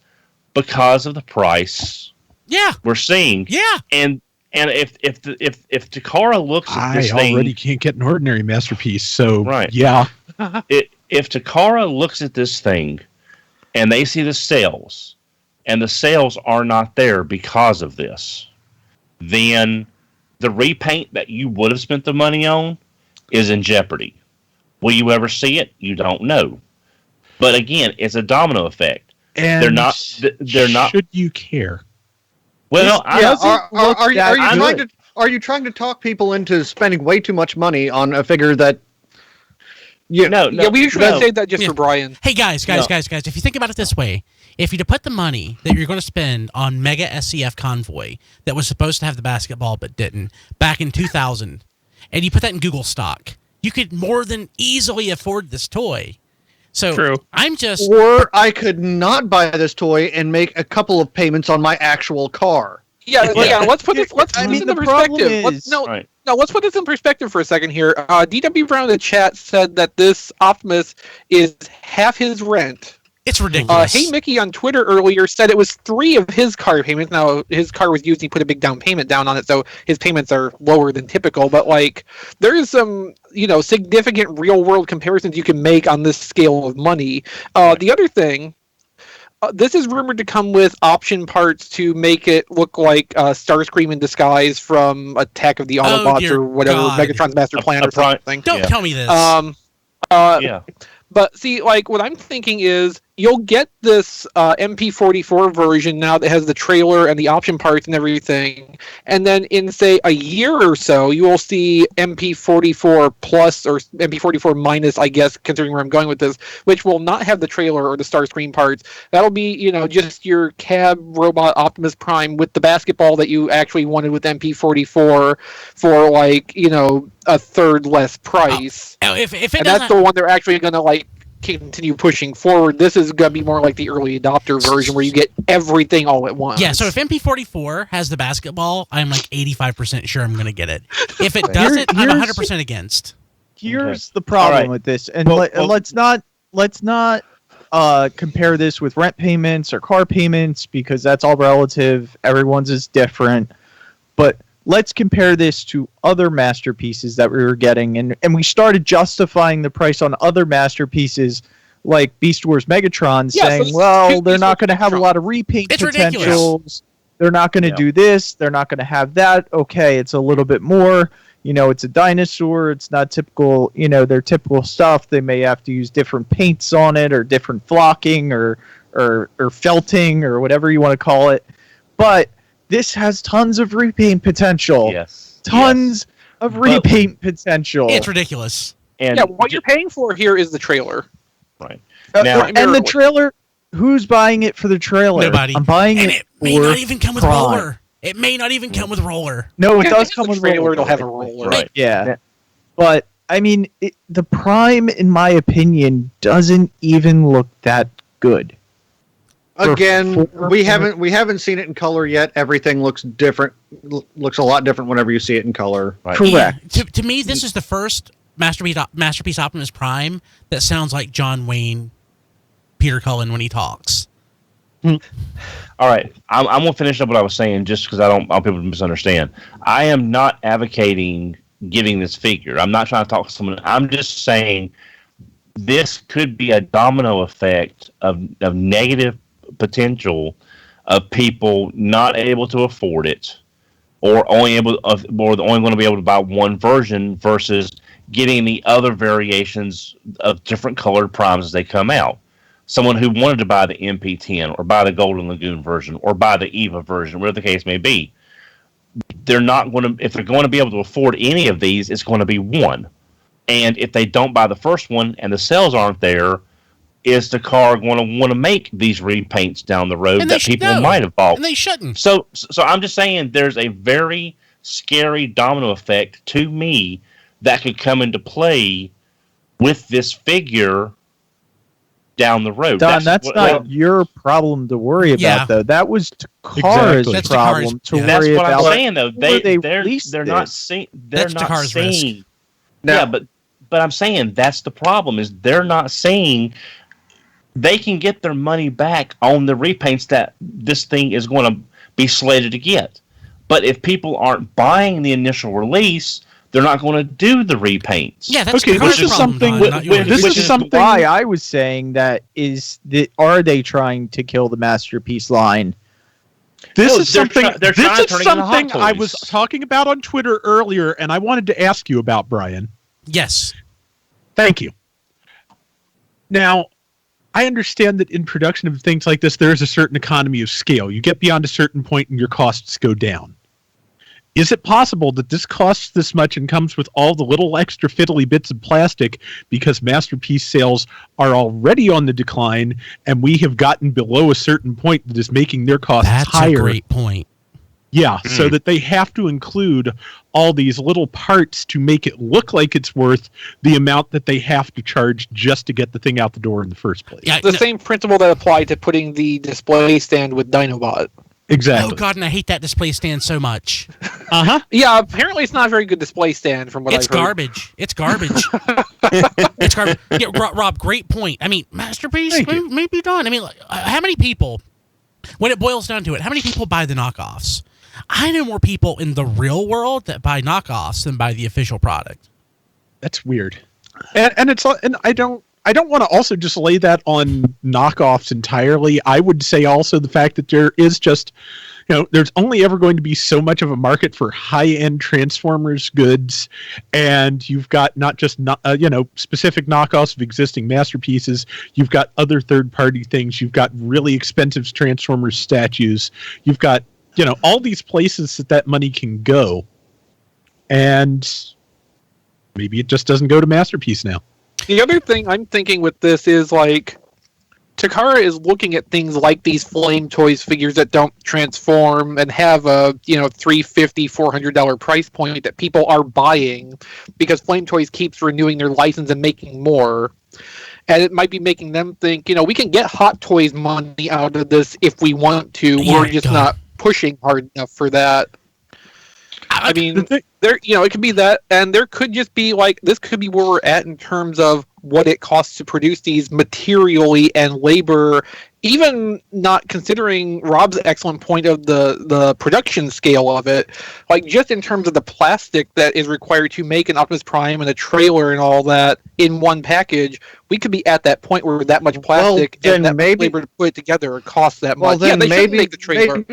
because of the price we're seeing. Yeah. And if Takara looks at this thing, I already can't get an ordinary Masterpiece, so right. Yeah. If Takara looks at this thing and they see the sales, and the sales are not there because of this, then the repaint that you would have spent the money on is in jeopardy. Will you ever see it? You don't know. But again, it's a domino effect. And they're not. Should you care? Well, Are you trying to talk people into spending way too much money on a figure that? We usually say that just for Brian. Hey guys, if you think about it this way, if you put the money that you're going to spend on Mega SCF Convoy that was supposed to have the basketball but didn't back in 2000, and you put that in Google stock, you could more than easily afford this toy. So True. Or I could not buy this toy and make a couple of payments on my actual car. Yeah. Let's put this. Let's put this into perspective. Let's put this in perspective for a second here. DW Brown in the chat said that this Optimus is half his rent. It's ridiculous. Hey Mickey on Twitter earlier said it was 3 of his car payments. Now his car was used; he put a big down payment down on it, so his payments are lower than typical. But there is some, significant real world comparisons you can make on this scale of money. The other thing. This is rumored to come with option parts to make it look like Starscream in disguise from Attack of the Autobots or whatever, Megatron's Master Plan or something. Don't tell me this. But see, what I'm thinking is you'll get this MP-44 version now that has the trailer and the option parts and everything, and then in, say, a year or so, you will see MP-44 Plus or MP-44 Minus, I guess, considering where I'm going with this, which will not have the trailer or the Starscream parts. That'll be, just your cab robot Optimus Prime with the basketball that you actually wanted with MP-44 for, a third less price. And that's the one they're actually going to, continue pushing forward. This is going to be more like the early adopter version where you get everything all at once. Yeah, so if MP-44 has the basketball, I'm 85% sure I'm going to get it. If it doesn't, I'm 100% against. Here's the problem with this, and let's not compare this with rent payments or car payments because that's all relative. Everyone's is different, but let's compare this to other masterpieces that we were getting, and we started justifying the price on other masterpieces like Beast Wars Megatron, saying, they're not going to have a lot of repaint potentials. Ridiculous. They're not going to do this. They're not going to have that. Okay, it's a little bit more. It's a dinosaur. It's not typical, their typical stuff. They may have to use different paints on it or different flocking or felting or whatever you want to call it. But this has tons of repaint potential. Yes. Tons of repaint potential. It's ridiculous. And what you're paying for here is the trailer. Right. And the trailer, who's buying it for the trailer? Nobody. I'm buying and it may not even come with roller. It may not even come with roller. No, it does come with roller. It'll have a roller. Right. Yeah. But, the Prime, in my opinion, doesn't even look that good. Again, we haven't seen it in color yet. Everything looks different. Looks a lot different whenever you see it in color. Right. Correct. Yeah, to me, this is the first Masterpiece Optimus Prime that sounds like John Wayne, Peter Cullen when he talks. All right, I'm gonna finish up what I was saying, just because I don't want people to misunderstand. I am not advocating getting this figure. I'm not trying to talk to someone. I'm just saying this could be a domino effect of negative potential of people not able to afford it, or only going to be able to buy one version versus getting the other variations of different colored primes as they come out. Someone who wanted to buy the MP-10 or buy the Golden Lagoon version or buy the EVA version, whatever the case may be, they're not going to, if they're going to be able to afford any of these, it's going to be one. And if they don't buy the first one and the sales aren't there, is the car going to want to make these repaints down the road that people might have bought? And they shouldn't. So I'm just saying there's a very scary domino effect to me that could come into play with this figure down the road. Don, that's not your problem to worry about, though. That was Takara's problem to worry about. That's what I'm saying, though. They're not seeing. That's Takara's risk. Yeah, but I'm saying that's the problem. Is they're not seeing they can get their money back on the repaints that this thing is going to be slated to get. But if people aren't buying the initial release, they're not going to do the repaints. Yeah, that's okay. This is something. This is something. Why I was saying that are they trying to kill the Masterpiece line? This is something I was talking about on Twitter earlier, and I wanted to ask you about, Brian. Yes. Thank you. Now, I understand that in production of things like this, there is a certain economy of scale. You get beyond a certain point and your costs go down. Is it possible that this costs this much and comes with all the little extra fiddly bits of plastic because Masterpiece sales are already on the decline and we have gotten below a certain point that is making their costs higher? That's a great point. Yeah, so that they have to include all these little parts to make it look like it's worth the amount that they have to charge just to get the thing out the door in the first place. Yeah, the same principle that applied to putting the display stand with Dinobot. Exactly. Oh, God, and I hate that display stand so much. Uh-huh. Yeah, apparently it's not a very good display stand from what I've heard. It's garbage. It's garbage. Yeah, Rob, great point. I mean, Masterpiece may be done. I mean, how many people, when it boils down to it, how many people buy the knockoffs? I know more people in the real world that buy knockoffs than buy the official product. That's weird. And I don't want to also just lay that on knockoffs entirely. I would say also the fact that there is just, there's only ever going to be so much of a market for high-end Transformers goods, and you've got not just specific knockoffs of existing masterpieces. You've got other third-party things. You've got really expensive Transformers statues. You've got all these places that money can go, and maybe it just doesn't go to Masterpiece now. The other thing I'm thinking with this is, like, Takara is looking at things like these Flame Toys figures that don't transform and have a, $350, $400 price point that people are buying because Flame Toys keeps renewing their license and making more. And it might be making them think, we can get Hot Toys money out of this if we want to. Yeah, we're just not pushing hard enough for that. I mean, there, it could be that, and there could just be this could be where we're at in terms of what it costs to produce these materially and labor, even not considering Rob's excellent point of the production scale of it, just in terms of the plastic that is required to make an Optimus Prime and a trailer and all that in one package. We could be at that point where that much plastic and that much labor to put it together costs that much. Then they maybe make the trailer.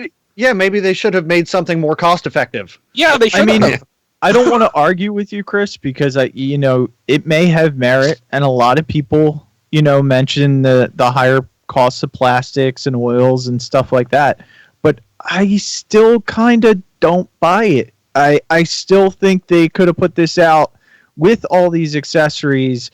Maybe they should have made something more cost effective. Yeah, they should have. I don't want to argue with you, Chris, because it may have merit, and a lot of people, mention the higher costs of plastics and oils and stuff like that. But I still kind of don't buy it. I still think they could have put this out with all these accessories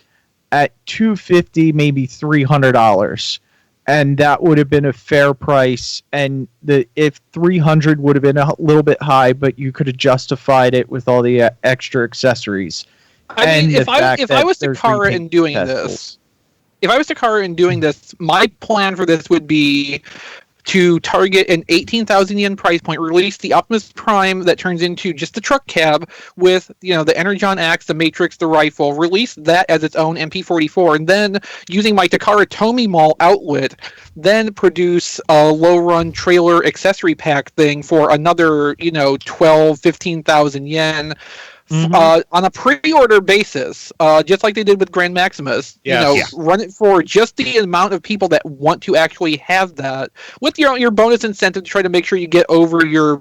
at $250, maybe $300. And that would have been a fair price. And if 300 would have been a little bit high, but you could have justified it with all the extra accessories. I mean, if I was Takara and doing this, my plan for this would be to target an 18,000 yen price point, release the Optimus Prime that turns into just the truck cab with, the Energon axe, the Matrix, the rifle, release that as its own MP-44, and then using my Takara Tomy Mall outlet, then produce a low-run trailer accessory pack thing for another, 12, 15,000 yen. On a pre-order basis, just like they did with Grand Maximus, run it for just the amount of people that want to actually have that, with your bonus incentive to try to make sure you get over your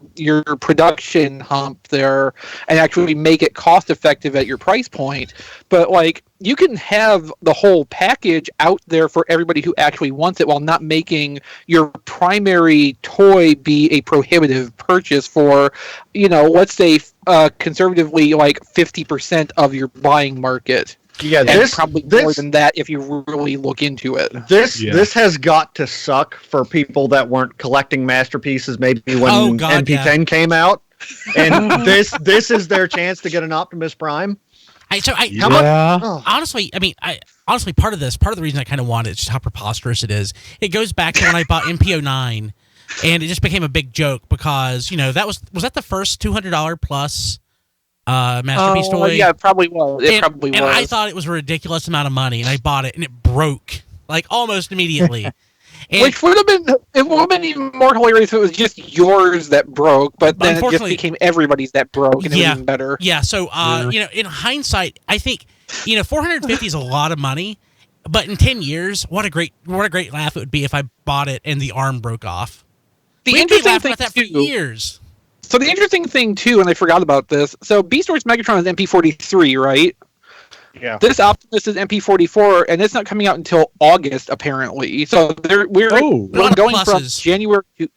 production hump there and actually make it cost effective at your price point. But you can have the whole package out there for everybody who actually wants it, while not making your primary toy be a prohibitive purchase for, let's say, conservatively, 50% of your buying market. Yeah, probably more than that if you really look into it. This has got to suck for people that weren't collecting masterpieces maybe when MP10 came out, and this is their chance to get an Optimus Prime. Honestly, part of the reason I kind of want it is just how preposterous it is. It goes back to when I bought MP-09, and it just became a big joke because was that the first $200 plus Masterpiece toy? Yeah, it probably was. And I thought it was a ridiculous amount of money, and I bought it, and it broke almost immediately. Which would have been even more hilarious if it was just yours that broke, but then it just became everybody's that broke, and it was even better. Yeah, so, in hindsight, I think, $450 is a lot of money, but in 10 years, what a great laugh it would be if I bought it and the arm broke off. The interesting thing, about that for years. So the interesting thing, too, and I forgot about this, so Beast Wars Megatron is MP-43, right? Yeah. This Optimus is MP-44, and it's not coming out until August, apparently. So we're going from January to...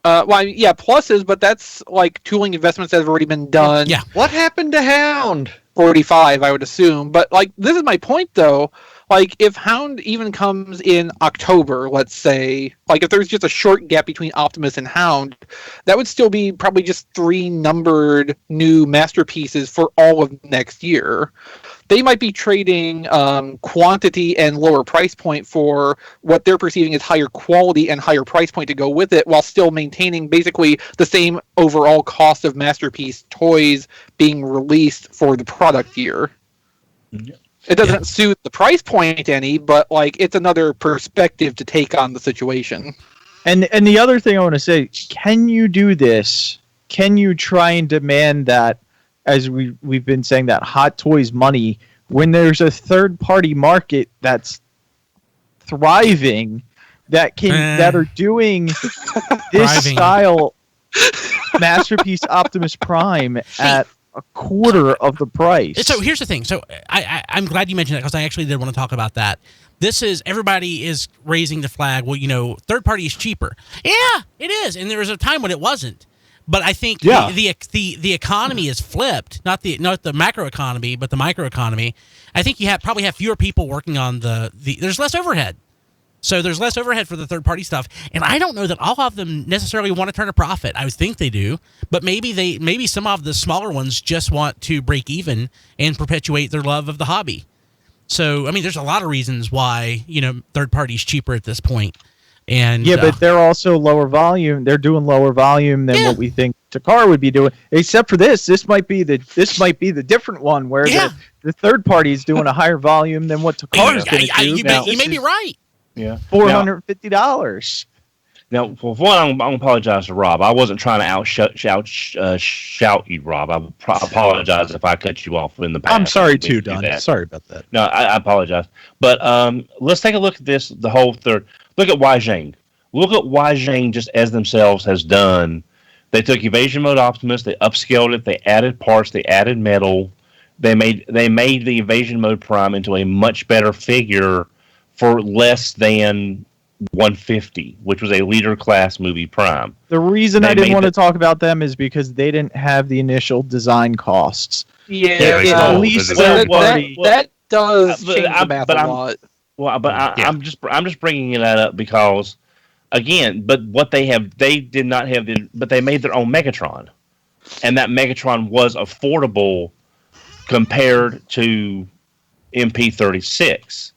pluses, but that's tooling investments that have already been done. Yeah. What happened to Hound? 45, I would assume. But this is my point, though. If Hound even comes in October, let's say, if there's just a short gap between Optimus and Hound, that would still be probably just 3 numbered new masterpieces for all of next year. They might be trading quantity and lower price point for what they're perceiving as higher quality and higher price point to go with it, while still maintaining basically the same overall cost of masterpiece toys being released for the product year. Yeah. It doesn't suit the price point any, but it's another perspective to take on the situation. And the other thing I want to say, can you do this? Can you try and demand that, as we've been saying, that Hot Toys money, when there's a third-party market that's thriving, that are doing this style Masterpiece Optimus Prime at a quarter of the price? So here's the thing. So I'm glad you mentioned that, because I actually did want to talk about that. Everybody is raising the flag. Well, third party is cheaper. Yeah, it is. And there was a time when it wasn't. But I think the economy is flipped. Not the macro economy, but the micro economy. I think you probably have fewer people working on there's less overhead. So there's less overhead for the third-party stuff, and I don't know that all of them necessarily want to turn a profit. I would think they do, but maybe some of the smaller ones just want to break even and perpetuate their love of the hobby. So, there's a lot of reasons why third-party is cheaper at this point. And but they're also lower volume. They're doing lower volume than what we think Takara would be doing. Except for this might be the different one where the third party is doing a higher volume than what Takara's going to do. You may be right. Yeah, $450. Now, for one, I'm gonna apologize to Rob. I wasn't trying to shout you, Rob. I apologize if I cut you off in the past. I'm sorry too, Don. Sorry about that. No, I apologize. But let's take a look at this. The whole third. Look at Weijing. Look at Weijing just as themselves has done. They took Evasion Mode Optimus. They upscaled it. They added parts. They added metal. They made the Evasion Mode Prime into a much better figure for less than $150, which was a leader class movie Prime. The reason I didn't want to talk about them is because they didn't have the initial design costs. Yeah, at least that does change the math a lot. I'm just bringing that up because, again, but they did not have but they made their own Megatron, and that Megatron was affordable compared to MP-36.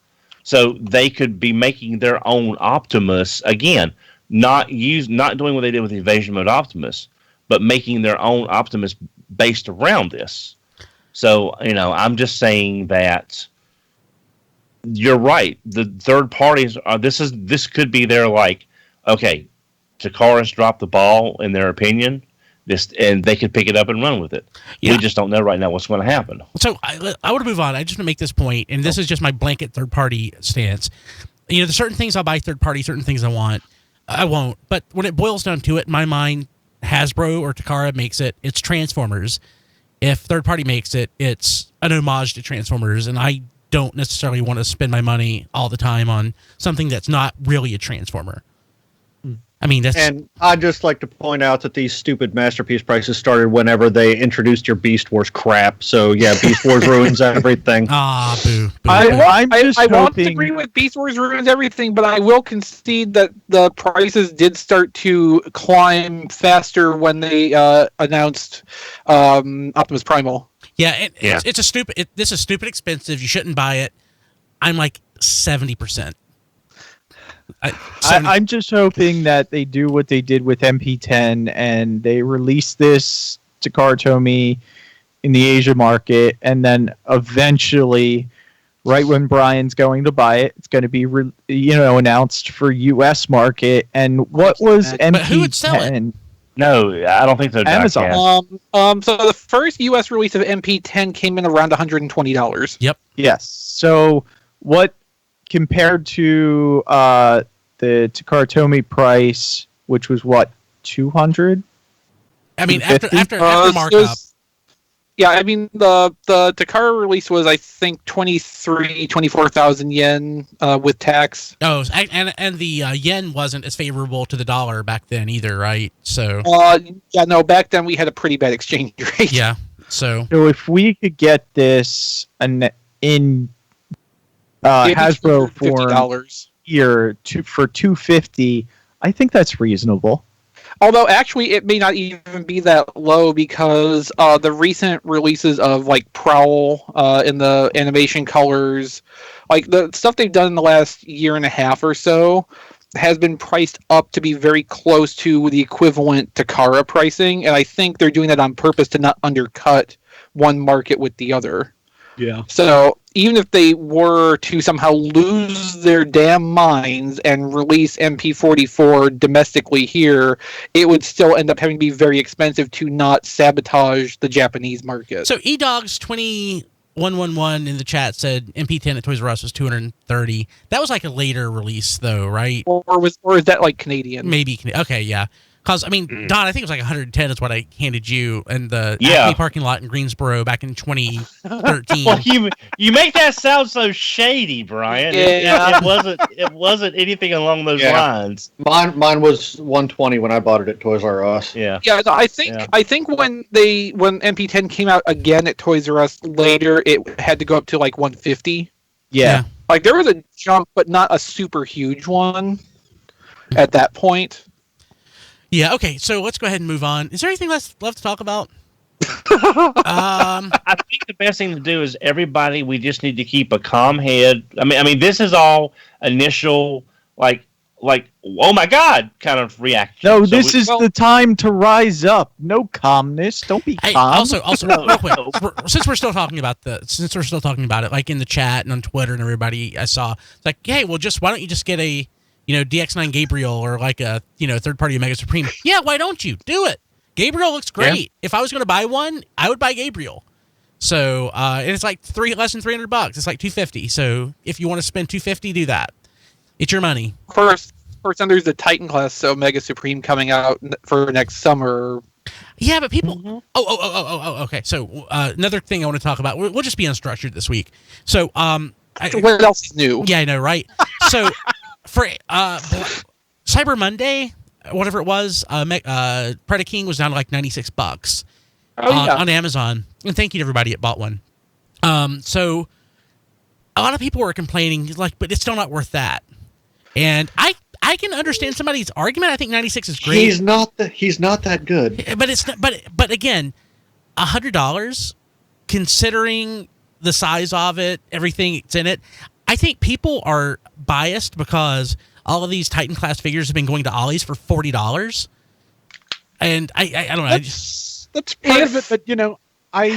So they could be making their own Optimus. Again, not doing what they did with the Invasion Mode Optimus, but making their own Optimus based around this. So, I'm just saying that you're right. The third parties are. This could be their okay, Takara's dropped the ball in their opinion. And they could pick it up and run with it. Yeah. We just don't know right now what's going to happen. So I want to move on. I just want to make this point, and this is just my blanket third-party stance. There's certain things I'll buy third-party, certain things I won't. But when it boils down to it, in my mind, Hasbro or Takara makes it, it's Transformers. If third-party makes it, it's an homage to Transformers, and I don't necessarily want to spend my money all the time on something that's not really a Transformer. And I'd just like to point out that these stupid Masterpiece prices started whenever they introduced your Beast Wars crap. So yeah, Beast Wars ruins everything. Boo. I won't agree with Beast Wars ruins everything, but I will concede that the prices did start to climb faster when they announced Optimus Primal. Yeah, it's a stupid. This is stupid expensive. You shouldn't buy it. I'm like 70%. I'm just hoping that they do what they did with MP10 and they release this to Takara in the Asia market, and then eventually, right when Brian's going to buy it, it's going to be announced for U.S. market. And what was MP10? But who would sell it? No, I don't think so. Amazon. So the first U.S. release of MP10 came in around $120. Yep. Yes. So what? Compared to the Takara price, which was what, 200? I mean, after markup. Yeah, I mean the Takara release was, I think, 24,000 yen with tax. Oh, and the yen wasn't as favorable to the dollar back then either, right? So. Back then we had a pretty bad exchange rate. Yeah. So if we could get this in Hasbro for $50 here for $250, I think that's reasonable. Although actually it may not even be that low, because the recent releases of Prowl in the animation colors, the stuff they've done in the last year and a half or so, has been priced up to be very close to the equivalent Takara pricing, and I think they're doing that on purpose to not undercut one market with the other. Yeah. So even if they were to somehow lose their damn minds and release MP-44 domestically here, it would still end up having to be very expensive to not sabotage the Japanese market. So eDogs 2111 in the chat said MP10 at Toys R Us was $230. That was a later release though, right? Or is that Canadian? Maybe. Okay, yeah. Because, Don, I think it was $110 is what I handed you in the Acme parking lot in Greensboro back in 2013. Well, you make that sound so shady, Brian. Yeah. It wasn't anything along those lines. Mine was $120 when I bought it at Toys R Us. Yeah. Yeah, I think when MP10 came out again at Toys R Us later, it had to go up to $150. Yeah. There was a jump, but not a super huge one at that point. Yeah, okay, so let's go ahead and move on. Is there anything left to talk about? I think the best thing to do is we just need to keep a calm head. I mean, this is all initial, oh my God, kind of reaction. No, this is the time to rise up. No calmness. Don't be calm. Also, real quick, since we're still talking about it, in the chat and on Twitter and everybody I saw, it's hey, well, why don't you just get a DX9 Gabriel or a third-party Omega Supreme. Yeah, why don't you? Do it. Gabriel looks great. Yeah. If I was going to buy one, I would buy Gabriel. So, and it's less than $300. It's $250. So, if you want to spend $250, do that. It's your money. First, there's the Titan class Omega Supreme coming out for next summer. Yeah, but people. Mm-hmm. Oh. Okay. So, another thing I want to talk about. We'll just be unstructured this week. So, what else is new? Yeah, I know, right? So. For Cyber Monday, whatever it was, Predaking was down to $96 on Amazon. And thank you to everybody that bought one. So a lot of people were complaining, but it's still not worth that. And I can understand somebody's argument. I think 96 is great. He's not that good. But it's not, but again, $100, considering the size of it, everything that's in it. I think people are biased because all of these Titan class figures have been going to Ollie's for $40, and I don't know. That's part of it, but I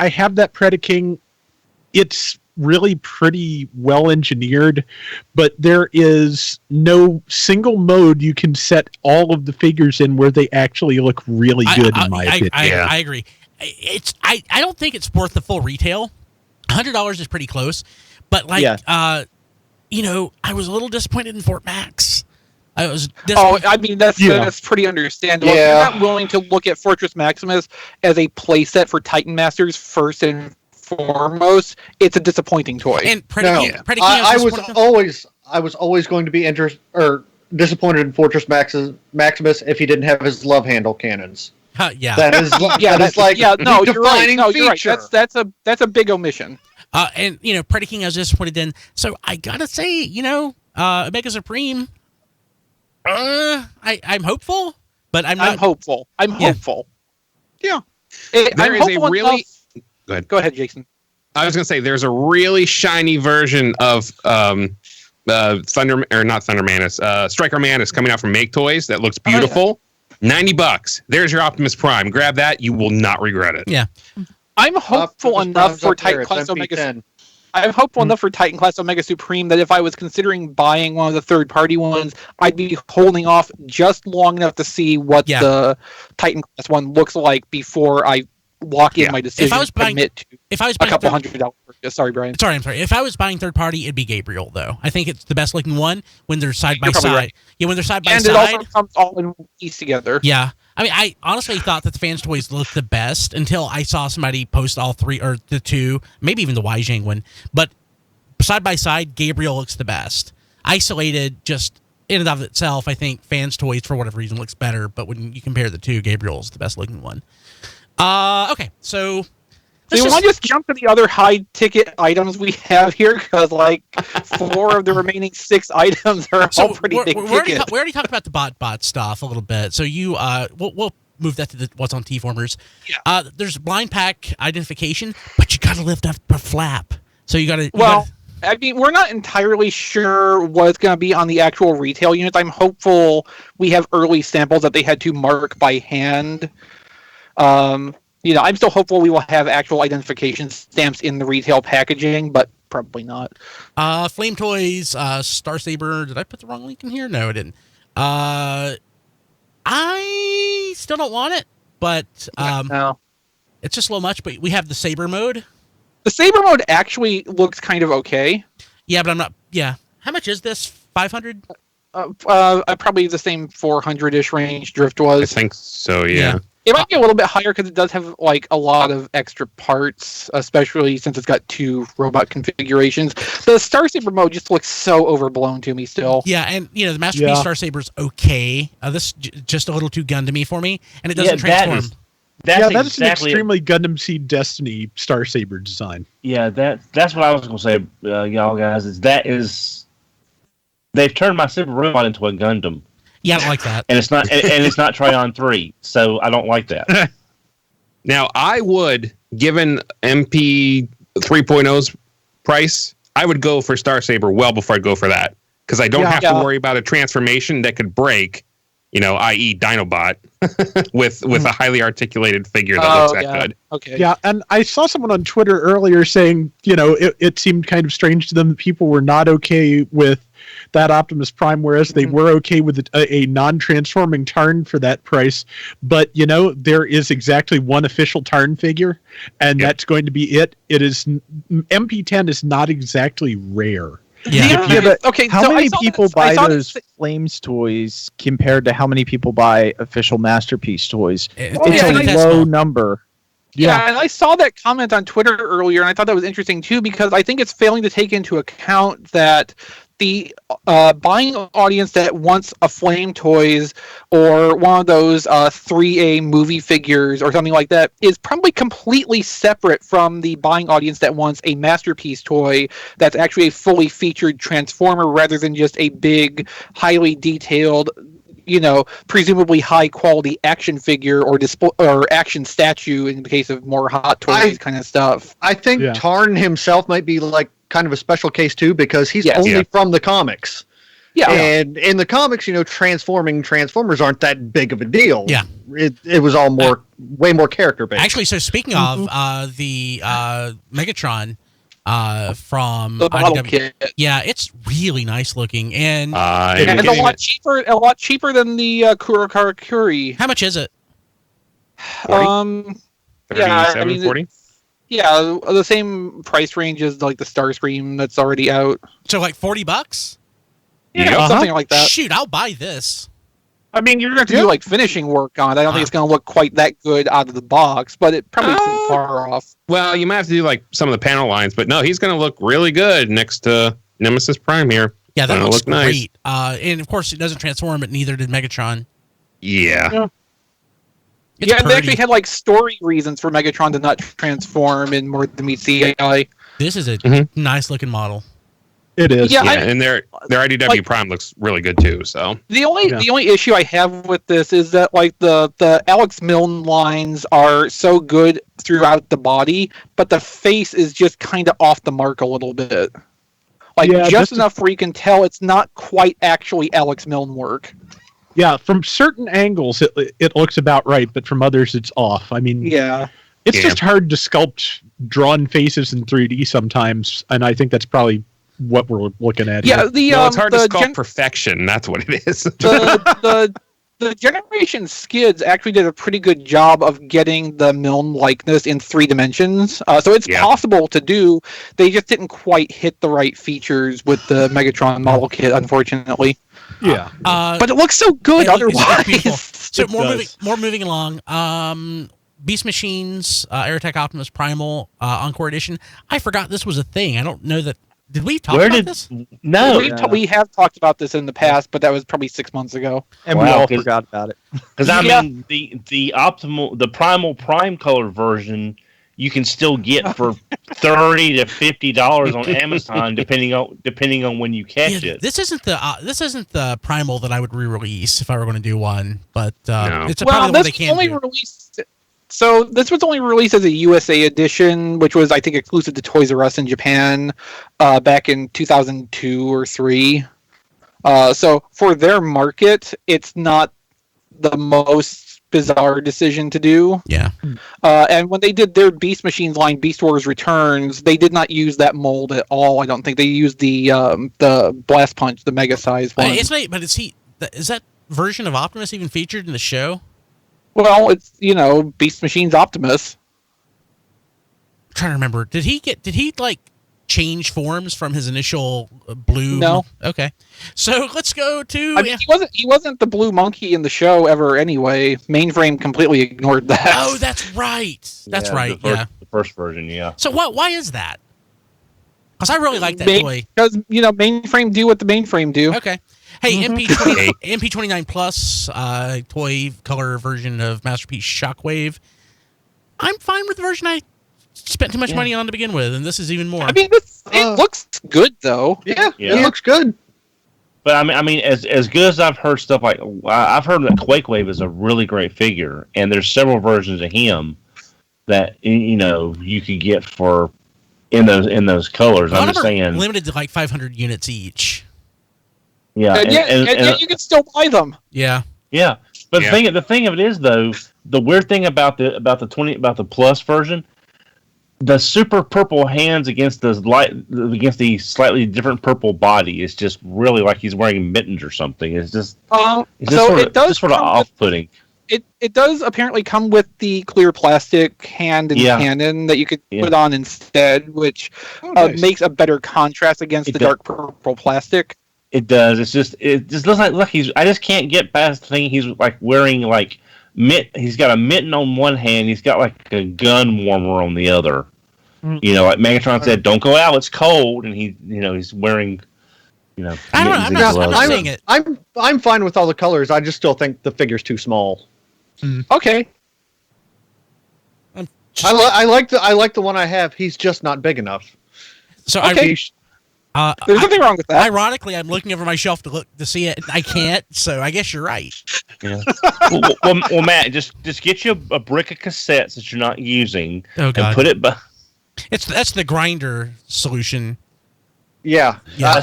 have that Predaking. It's really pretty well engineered, but there is no single mode you can set all of the figures in where they actually look really good. In my opinion, I agree. I don't think it's worth the full retail. $100 is pretty close, but I was a little disappointed in Fort Max. That's pretty understandable. Yeah. If you're not willing to look at Fortress Maximus as a playset for Titan Masters first and foremost, it's a disappointing toy. And I was always going to be disappointed in Fortress Maximus if he didn't have his love handle cannons. That is you're right. That's a big omission. And Predaking, I was disappointed in. So I gotta say, Omega Supreme. I'm hopeful, but I'm not. I'm hopeful. Yeah. There is a really. Go ahead, Jason. I was going to say there's a really shiny version of Striker Manus coming out from Make Toys that looks beautiful. $90. There's your Optimus Prime. Grab that. You will not regret it. Yeah. I'm hopeful enough for Titan Class Omega. I'm hopeful enough for Titan Class Omega Supreme that if I was considering buying one of the third-party ones, I'd be holding off just long enough to see what the Titan Class one looks like before I lock in my decision. If I was buying a couple $100 purchase. Sorry, Brian. Sorry, I'm sorry. If I was buying third-party, it'd be Gabriel, though. I think it's the best-looking one when they're side by side. Right. Yeah, when they're side by side. And it also comes all in one piece together. Yeah. I mean, I honestly thought that the Fans Toys looked the best until I saw somebody post all three, or the two, maybe even the Weijing one. But side by side, Gabriel looks the best. Isolated, just in and of itself, I think Fans Toys, for whatever reason, looks better. But when you compare the two, Gabriel's the best-looking one. Okay, so... Do you want to just jump to the other high-ticket items we have here? Because, 4 of the remaining 6 items are all pretty big ticket. We already talked about the BotBot stuff a little bit. So we'll move that to what's on TFormers. Yeah. There's blind pack identification, but you got to lift up the flap. So you got to... I mean, we're not entirely sure what it's going to be on the actual retail units. I'm hopeful we have early samples that they had to mark by hand. I'm still hopeful we will have actual identification stamps in the retail packaging, but probably not. Flame Toys, Star Saber. Did I put the wrong link in here? No, I didn't. I still don't want it, but no. It's just a little much. But we have the Saber mode. The Saber mode actually looks kind of okay. Yeah, but I'm not. Yeah, how much is this? 500? Probably the same 400-ish range Drift was. I think so. Yeah. It might be a little bit higher because it does have a lot of extra parts, especially since it's got 2 robot configurations. The Star Saber mode just looks so overblown to me still. Yeah, and the Masterpiece Star Saber's okay. This just a little too Gundam-y for me, and it doesn't transform. That's an extremely Gundam Seed Destiny Star Saber design. Yeah, that's what I was going to say, y'all guys. They've turned my Super Robot into a Gundam. Yeah, I don't like that. And it's not Tryon 3, so I don't like that. Now, I would, given MP 3.0's price, I would go for Star Saber well before I'd go for that. Because I don't have to worry about a transformation that could break, i.e. Dinobot, with a highly articulated figure that looks that good. Okay. Yeah, and I saw someone on Twitter earlier saying, it seemed kind of strange to them that people were not okay with that Optimus Prime, whereas they were okay with a non-transforming Tarn for that price. But, there is exactly one official Tarn figure, and that's going to be it. It is... MP-10 is not exactly rare. Yeah. How many people buy those Flames toys compared to how many people buy official Masterpiece toys? It's a low number. Yeah, and I saw that comment on Twitter earlier, and I thought that was interesting, too, because I think it's failing to take into account that the buying audience that wants a Flame Toys or one of those 3A movie figures or something like that is probably completely separate from the buying audience that wants a Masterpiece toy that's actually a fully featured Transformer rather than just a big, highly detailed, presumably high quality action figure or action statue in the case of more Hot Toys kind of stuff. I think Tarn himself might be kind of a special case too, because he's Yes. only from the comics. Yeah. And in the comics, transforming Transformers aren't that big of a deal. Yeah. It was all way more character based. Actually, so speaking of the Megatron from The model IDW, kit. yeah, it's really nice looking, and And a lot cheaper than the Kurokarakuri. how much is it? 40? 37, 40? Yeah, the same price range as like the Starscream that's already out. So like $40? Yeah, something like that. Shoot, I'll buy this. I mean, you're going to have to do like finishing work on it. I don't think it's going to look quite that good out of the box, but it probably isn't far off. Well, you might have to do like some of the panel lines, but no, he's going to look really good next to Nemesis Prime here. Yeah, that Gonna looks look nice. great. And of course, it doesn't transform, but neither did Megatron. Yeah. It's Yeah, and they pretty. actually had like story reasons for Megatron to not transform in more than meets the eye. This is a nice looking model. It is. Yeah, And their IDW Prime looks really good too. So The only issue I have with this is that like the Alex Milne lines are so good throughout the body, but the face is just kind of off the mark a little bit. Like Yeah, just this enough where you can tell it's not quite actually Alex Milne work. Yeah, from certain angles it looks about right, but from others it's off. I mean, Yeah. it's just hard to sculpt drawn faces in 3D sometimes, and I think that's probably what we're looking at Yeah, here. it's hard to sculpt perfection. That's what it is. The Generation Skids actually did a pretty good job of getting the Milne likeness in 3 dimensions. So it's possible to do. They just didn't quite hit the right features with the Megatron model kit, unfortunately. Yeah. But it looks so good It's beautiful. otherwise. So more moving along. Beast Machines Aerotech Optimus Primal Encore Edition. I forgot this was a thing. I don't know that. Did we talk about this? No. We have talked about this in the past, but that was probably 6 months ago. And we all forgot about it. Because I mean, the Primal Prime color version, you can still get for $30 to $50 on Amazon, depending on when you catch it. This isn't the Primal that I would re-release if I were going to do one, but No. it's probably the one they this can only do. released. So this was only released as a USA edition, which was I think exclusive to Toys R Us in Japan back in 2002 or 3. So for their market, it's not the most bizarre decision to do. Yeah. And when they did their Beast Machines line, Beast Wars Returns, they did not use that mold at all. I don't think they used the Blast Punch, the mega size one. Is that version of Optimus even featured in the show? Well, it's Beast Machines Optimus. I'm trying to remember. Did he like change forms from his initial blue? No. Okay. So let's go to. I mean, he wasn't the blue monkey in the show ever anyway. Mainframe completely ignored that. Oh, that's right. That's right. The first version, yeah. So why is that? Because I really like that toy. Because Mainframe do what the Mainframe do. Okay. Hey, MP-29 Plus toy color version of Masterpiece Shockwave. I'm fine with the version I spent too much money on to begin with, and this is even more. I mean, it looks good though. Yeah, it looks good. But I mean, as good as I've heard stuff like, I've heard that Quakewave is a really great figure, and there's several versions of him that you could get for in those colors. I'm just saying, limited to like 500 units each. Yeah, and you can still buy them. Yeah. Yeah, but the thing of it is though, the weird thing about the Plus version, the super purple hands against the slightly different purple body is just really like he's wearing mittens or something. It's just sort of off-putting. It does apparently come with the clear plastic hand and cannon that you could put on instead, which makes a better contrast against the dark purple plastic. It does. It just looks like I just can't get past the thing he's like wearing like he's got a mitten on one hand, he's got like a gun warmer on the other. Like Megatron said, "Don't go out, it's cold," and he's wearing I'm not saying it. I'm fine with all the colors. I just still think the figure's too small. Okay. I like the one I have. He's just not big enough. So okay. There's nothing wrong with that. Ironically, I'm looking over my shelf to see it. I can't, so I guess you're right. Yeah. well, Matt, just get you a brick of cassettes that you're not using, and put it. That's the grinder solution. Yeah, Yeah,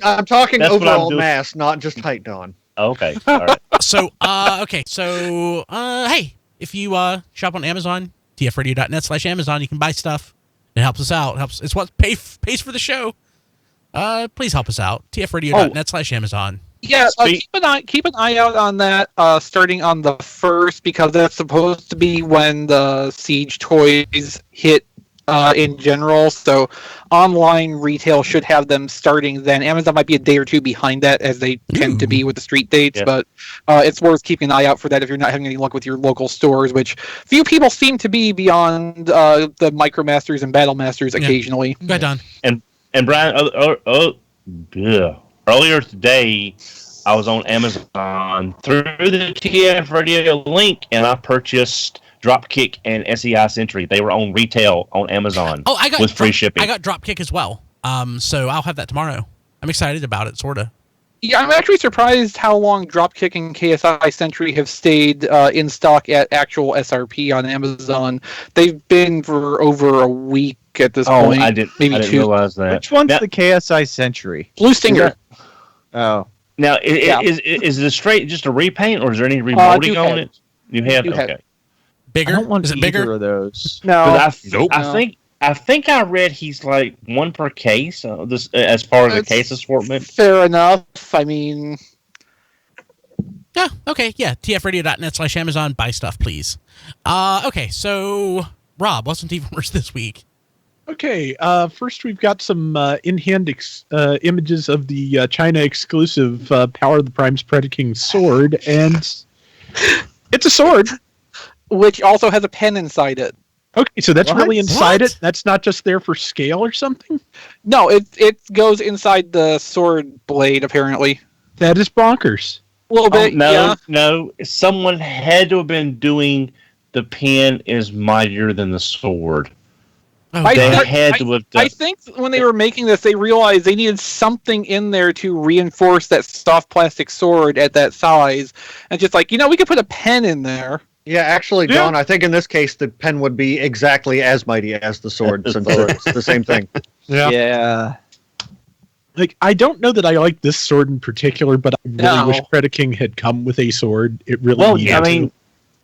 I'm talking That's what I'm overall doing. mass, not just height, Don. Okay. All right. So, hey, if you shop on Amazon, tfradio.net/Amazon, you can buy stuff. It helps us out. It's what pays for the show. Please help us out. tfradio.net/Amazon. Yeah, keep an eye out on that starting on the 1st, because that's supposed to be when the Siege toys hit in general. So online retail should have them starting then. Amazon might be a day or two behind that, as they tend to be with the street dates, but it's worth keeping an eye out for that if you're not having any luck with your local stores, which few people seem to be beyond the Micromasters and Battlemasters occasionally. Right on. And Brian, earlier today, I was on Amazon through the TF Radio link, and I purchased Dropkick and SEI Sentry. They were on retail on Amazon. Oh, I got with free shipping. I got Dropkick as well. So I'll have that tomorrow. I'm excited about it, sorta. Yeah, I'm actually surprised how long Dropkick and KSI Sentry have stayed in stock at actual SRP on Amazon. They've been for over a week at this point. I didn't two. realize that. Which one's the KSI Sentry? Blue Stinger. Oh. Now, is it straight just a repaint, or is there any remolding on it? You have? Okay. Bigger? I don't want Is it bigger? of those. No. I think I read he's like one per case. As far as the case assortment. Fair enough. I mean, Yeah, okay, yeah. tfradio.net/Amazon. Buy stuff, please. Okay, so Rob, what's on TFormers this week? Okay, first we've got some in-hand images of the China exclusive Power of the Prime's Predaking sword, and it's a sword. which also has a pen inside it. Okay, so that's really inside What? it? That's not just there for scale or something? No, it goes inside the sword blade, apparently. That is bonkers. A little bit, yeah. No. Someone had to have been doing the pen is mightier than the sword. Oh, I God. think when they were making this, they realized they needed something in there to reinforce that soft plastic sword at that size. And just like, we could put a pen in there. Yeah, actually, Don, I think in this case the pen would be exactly as mighty as the sword, since it's the same thing. Yeah. Like, I don't know that I like this sword in particular, but I really wish Predaking had come with a sword. It really needed to.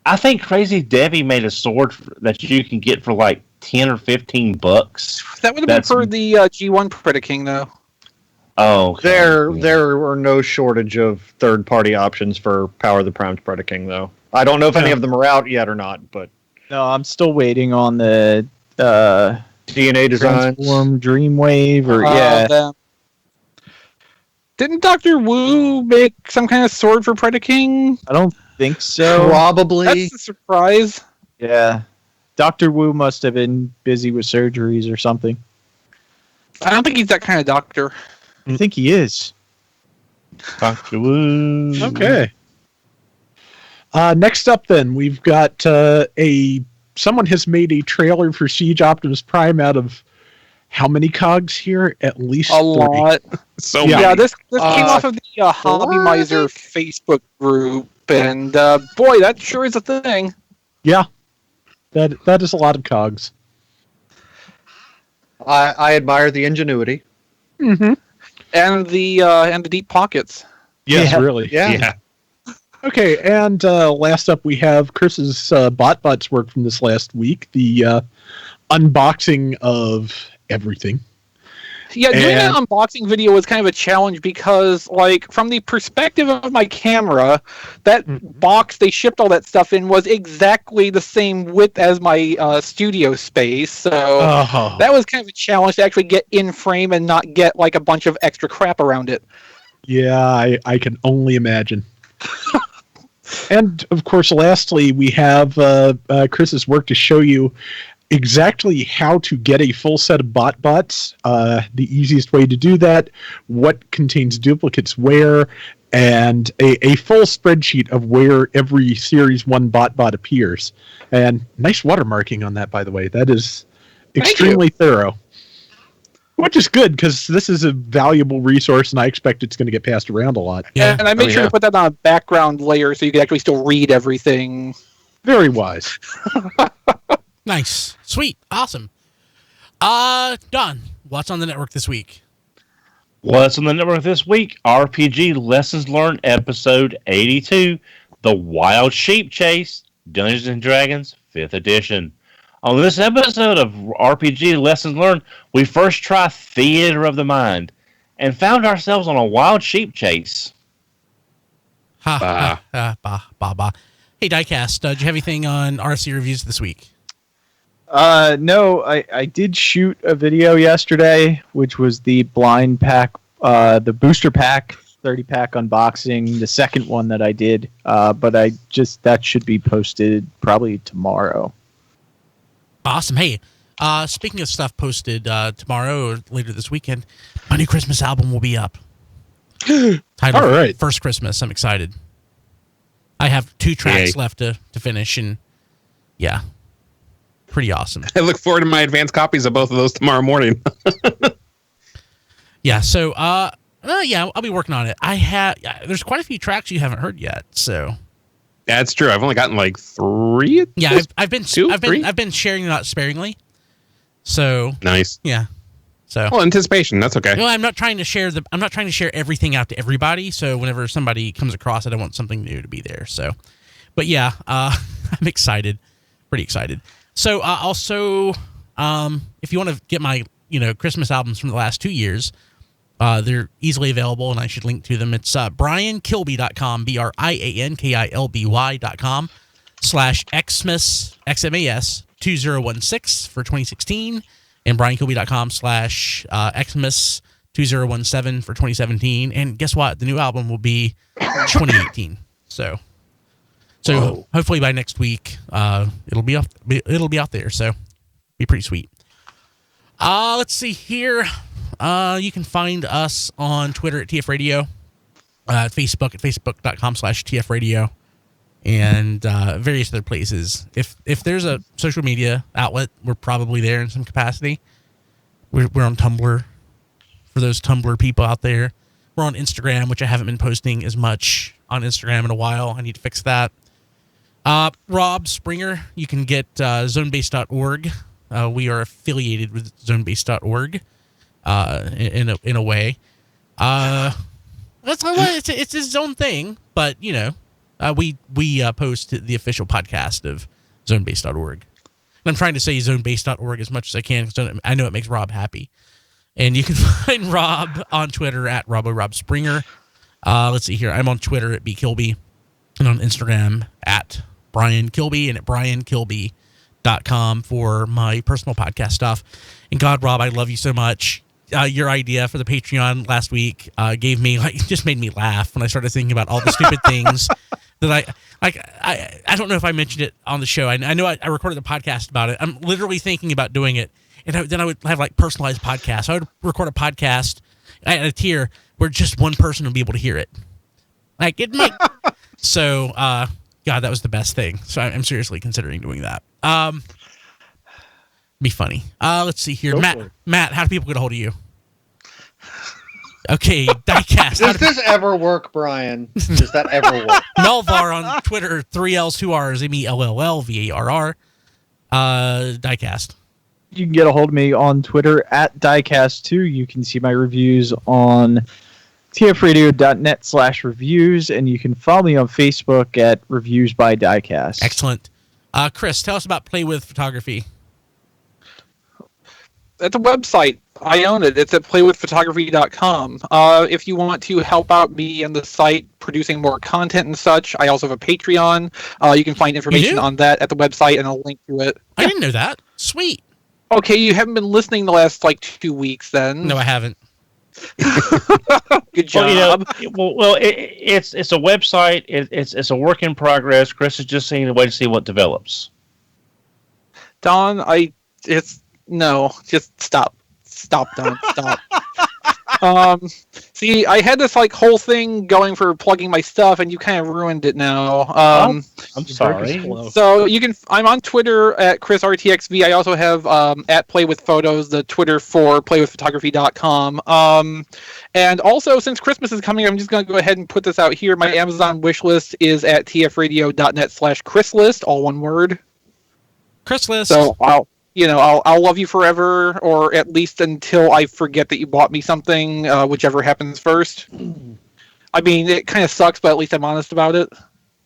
I think Crazy Debbie made a sword that you can get for like $10 or $15. That would have been for the G1 Predaking, though. Oh, okay. There were no shortage of third-party options for Power of the Prime's Predaking, though. I don't know if any of them are out yet or not, but No, I'm still waiting on the DNA designs. Transform Dreamwave Didn't Dr. Wu make some kind of sword for Predaking? I don't think so. Probably. That's a surprise. Yeah. Dr. Wu must have been busy with surgeries or something. I don't think he's that kind of doctor. I think he is. Dr. Wu. Okay. Next up, then, we've got someone has made a trailer for Siege Optimus Prime out of how many cogs here? At least a lot. So yeah, this came off of the Hobby Miser Facebook group, and boy, that sure is a thing. Yeah, that is a lot of cogs. I admire the ingenuity. Mm-hmm. And the deep pockets. Yes, really. Yeah. Okay, and last up we have Chris's BotBots work from this last week, the unboxing of everything. Yeah, doing that unboxing video was kind of a challenge because, like, from the perspective of my camera, that box they shipped all that stuff in was exactly the same width as my studio space. So that was kind of a challenge to actually get in frame and not get, like, a bunch of extra crap around it. Yeah, I can only imagine. And, of course, lastly, we have Chris's work to show you exactly how to get a full set of BotBots, the easiest way to do that, what contains duplicates where, and a full spreadsheet of where every Series 1 BotBot appears. And nice watermarking on that, by the way. That is extremely thorough. Which is good, because this is a valuable resource, and I expect it's going to get passed around a lot. Yeah. And I made sure to put that on a background layer so you could actually still read everything. Very wise. Nice. Sweet. Awesome. Don, what's on the network this week? What's on the network this week? RPG Lessons Learned Episode 82, The Wild Sheep Chase, Dungeons & Dragons 5th Edition. On this episode of RPG Lessons Learned, we first try Theater of the Mind and found ourselves on a wild sheep chase. Bah. Hey, Diecast, did you have anything on RC reviews this week? No, I did shoot a video yesterday, which was the blind pack, the booster pack, 30-pack unboxing, the second one that I did. But that should be posted probably tomorrow. Awesome. Hey, speaking of stuff posted tomorrow or later this weekend, my new Christmas album will be up. Titled All right. First Christmas. I'm excited. I have 2 tracks left to finish, and yeah, pretty awesome. I look forward to my advanced copies of both of those tomorrow morning. Yeah, so yeah, I'll be working on it. There's quite a few tracks you haven't heard yet, so That's true. I've only gotten like 3. yeah, I've been sharing them out sparingly. So Nice. yeah. So Well, anticipation. That's okay. I'm not trying to share everything out to everybody. So whenever somebody comes across it, I want something new to be there. So, but yeah, I'm excited, pretty excited. So also, if you want to get my Christmas albums from the last 2 years, they're easily available, and I should link to them. It's briankilby.com, BrianKilby.com /Xmas XMAS 2016 for 2016. And briankilby.com /Xmas 2017 for 2017. And guess what? The new album will be 2018. So hopefully by next week, it'll be out there. So be pretty sweet. Let's see here. You can find us on Twitter at TF Radio, Facebook at facebook.com /TF Radio, and various other places. If there's a social media outlet, we're probably there in some capacity. We're on Tumblr, for those Tumblr people out there. We're on Instagram, which I haven't been posting as much on Instagram in a while. I need to fix that. Rob Springer, you can get zonebase.org. We are affiliated with zonebase.org in a way. It's his own thing, but we post the official podcast of zonebase.org. And I'm trying to say zonebase.org as much as I can because I know it makes Rob happy. And you can find Rob on Twitter at RoboRobSpringer. Let's see here. I'm on Twitter at bkilby and on Instagram at Brian Kilby and at briankilby.com for my personal podcast stuff. And God, Rob, I love you so much. Your idea for the Patreon last week just made me laugh when I started thinking about all the stupid things that I don't know if I mentioned it on the show. I know I recorded the podcast about it. I'm literally thinking about doing it, and then I would have like personalized podcasts. I would record a podcast at a tier where just one person would be able to hear it. Like it might. So, God, that was the best thing. So I'm seriously considering doing that. Be funny. Let's see here. Matt, how do people get a hold of you? Okay, Diecast. Does this ever work, Brian? Does that ever work? Melvar on Twitter, 3 L's, 2 R's, MELLLVARR. Diecast. You can get a hold of me on Twitter at Diecast2. You can see my reviews on tfradio.net/reviews, and you can follow me on Facebook at Reviews by Diecast. Excellent. Chris, tell us about Play With Photography. It's a website. I own it. It's at playwithphotography.com. If you want to help out me and the site producing more content and such, I also have a Patreon. You can find information on that at the website and I'll link to it. I didn't know that. Sweet. Okay, you haven't been listening the last 2 weeks then. No, I haven't. Good job. It's a website. It's a work in progress. Chris is just seeing the way to see what develops. Don, just stop, Don, stop. See, I had this whole thing going for plugging my stuff, and you kind of ruined it now. I'm sorry. So I'm on Twitter at ChrisRTXV. I also have at PlayWithPhotos, the Twitter for playwithphotography.com. And also, since Christmas is coming, I'm just going to go ahead and put this out here. My Amazon wish list is at tfradio.net/ChrisList, all one word. Chris List. So I'll love you forever, or at least until I forget that you bought me something, whichever happens first. I mean, it kind of sucks, but at least I'm honest about it.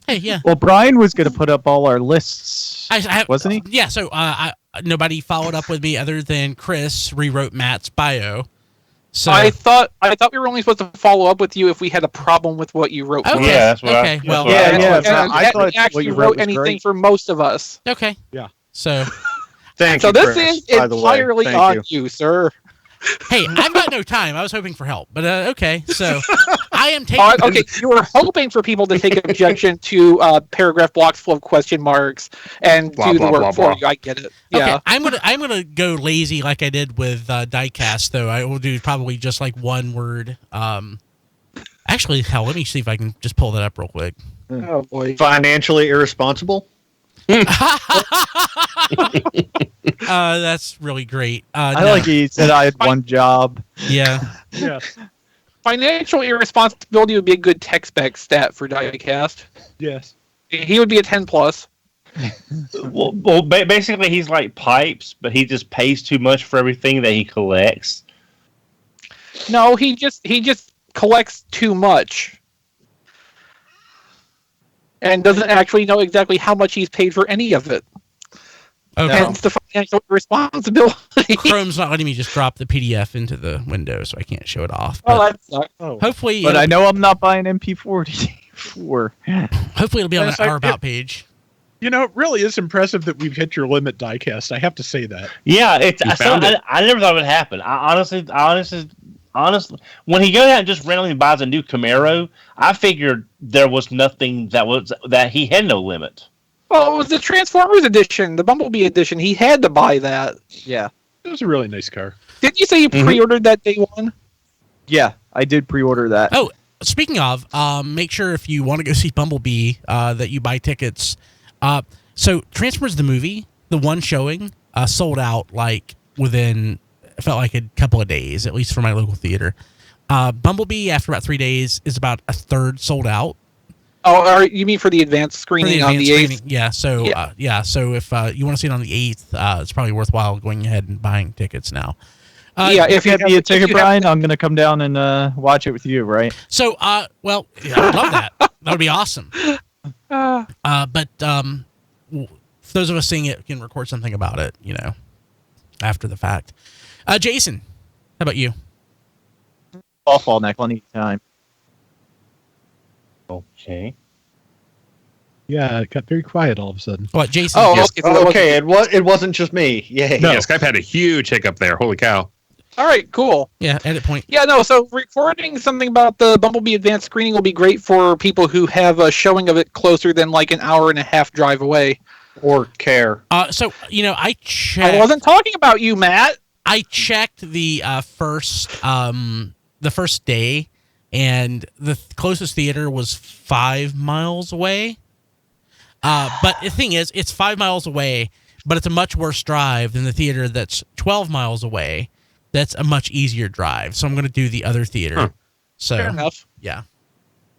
Hey, yeah. Well, Brian was going to put up all our lists, wasn't he? Yeah, so nobody followed up with me other than Chris rewrote Matt's bio. So I thought we were only supposed to follow up with you if we had a problem with what you wrote. Okay. Yeah, that's what okay. Well, I thought actually what you wrote was anything great. for most of us. Okay. Yeah. So Thank So you, this Chris, is by the way. entirely Thank on you. you, sir. hey, I've got no time. I was hoping for help, but okay. So I am taking. Okay, you were hoping for people to take objection to paragraph blocks full of question marks and Blah, do blah, the work blah, for blah. you. I get it. Okay, Yeah. I'm gonna go lazy like I did with diecast though. I will do probably just like one word. Actually, hell, let me see if I can just pull that up real quick. Oh boy. Financially irresponsible. That's really great. I like he said I had one job. Yeah. Yes. Financial irresponsibility would be a good tech spec stat for diecast. Yes. He would be a 10 plus. Well, basically, he's like Pipes, but he just pays too much for everything that he collects. No, he just collects too much. And doesn't actually know exactly how much he's paid for any of it. Okay. Hence the financial responsibility. Chrome's not letting me just drop the PDF into the window, so I can't show it off. Oh, But that sucks. hopefully, But I know I'm not buying MP-44. hopefully it'll be on Yes, our about page. You know, it really is impressive that we've hit your limit diecast. I have to say that. Yeah, found it. I never thought it would happen. I honestly, when he goes out and just randomly buys a new Camaro, I figured there was nothing that he had no limit. Well, it was the Transformers edition, the Bumblebee edition. He had to buy that. Yeah. It was a really nice car. Didn't you say you pre-ordered that day one? Yeah, I did pre-order that. Oh, speaking of, make sure if you want to go see Bumblebee, that you buy tickets. So Transformers the movie, the one showing, sold out like within, it felt like a couple of days, at least for my local theater. Bumblebee, after about 3 days, is about a third sold out. Oh, you mean for the advanced screening on the 8th? Yeah. So So if you want to see it on the 8th, it's probably worthwhile going ahead and buying tickets now. If you get me a ticket, Brian, I'm going to come down and watch it with you, right? So, well, yeah, I'd love that. That would be awesome. But for those of us seeing it, can record something about it, after the fact. Jason, how about you? All neck on time. Okay. Yeah, it got very quiet all of a sudden. What, Jason? Oh, Yes. okay. It wasn't just me. Yay. Yeah, Skype had a huge hiccup there. Holy cow. All right, cool. Yeah, edit point. Yeah, no, so recording something about the Bumblebee advanced screening will be great for people who have a showing of it closer than like an hour and a half drive away. Or care. So, I checked. I wasn't talking about you, Matt. I checked the first day, and the closest theater was 5 miles away. But the thing is, it's 5 miles away, but it's a much worse drive than the theater that's 12 miles away. That's a much easier drive. So I'm going to do the other theater. Huh. So, Fair enough. Yeah.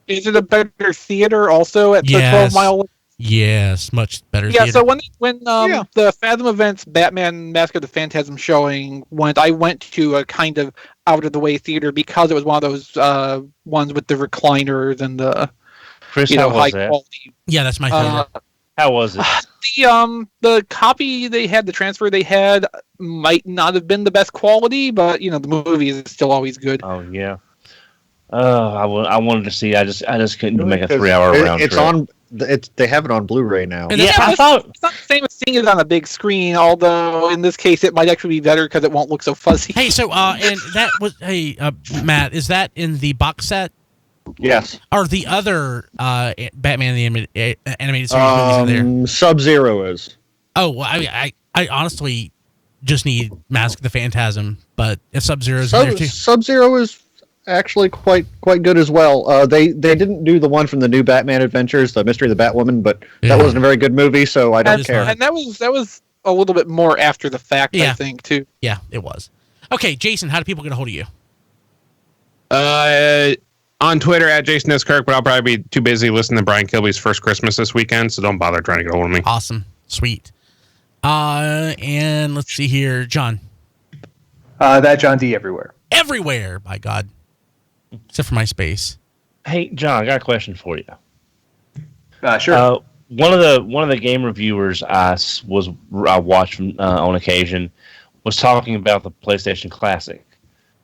Is it a better theater also at the 12-mile? Yes, much better Yeah, theater. so when the Fathom Events Batman Mask of the Phantasm showing went, I went to a kind of out-of-the-way theater because it was one of those ones with the recliners and the Chris, how high was that? quality. Yeah, that's my theater. How was it? The copy they had, the transfer they had, might not have been the best quality, but the movie is still always good. Oh yeah. I wanted to see. I just couldn't make a 3-hour round trip. They have it on Blu-ray now. And Yeah, I thought. It's not the same as seeing it on a big screen, although in this case it might actually be better because it won't look so fuzzy. Hey, so and that was Matt, is that in the box set? Yes. Or the other Batman the animated series movies in there? Sub-Zero is. Oh, well, I honestly just need Mask of the Phantasm, but if Sub-Zero's in there too. Sub-Zero is actually quite good as well. They didn't do the one from the new Batman Adventures, the Mystery of the Batwoman, but that wasn't a very good movie, so I don't care. And that was a little bit more after the fact, Yeah. I think, too. Yeah, it was. Okay, Jason, how do people get a hold of you? On Twitter at Jason S. Kirk, but I'll probably be too busy listening to Brian Kilby's First Christmas this weekend, so don't bother trying to get a hold of me. Awesome. Sweet. And let's see here, John. That John D everywhere. Everywhere, by God. Except for MySpace. Hey, John, I got a question for you. Sure. One of the game reviewers I watched on occasion was talking about the PlayStation Classic.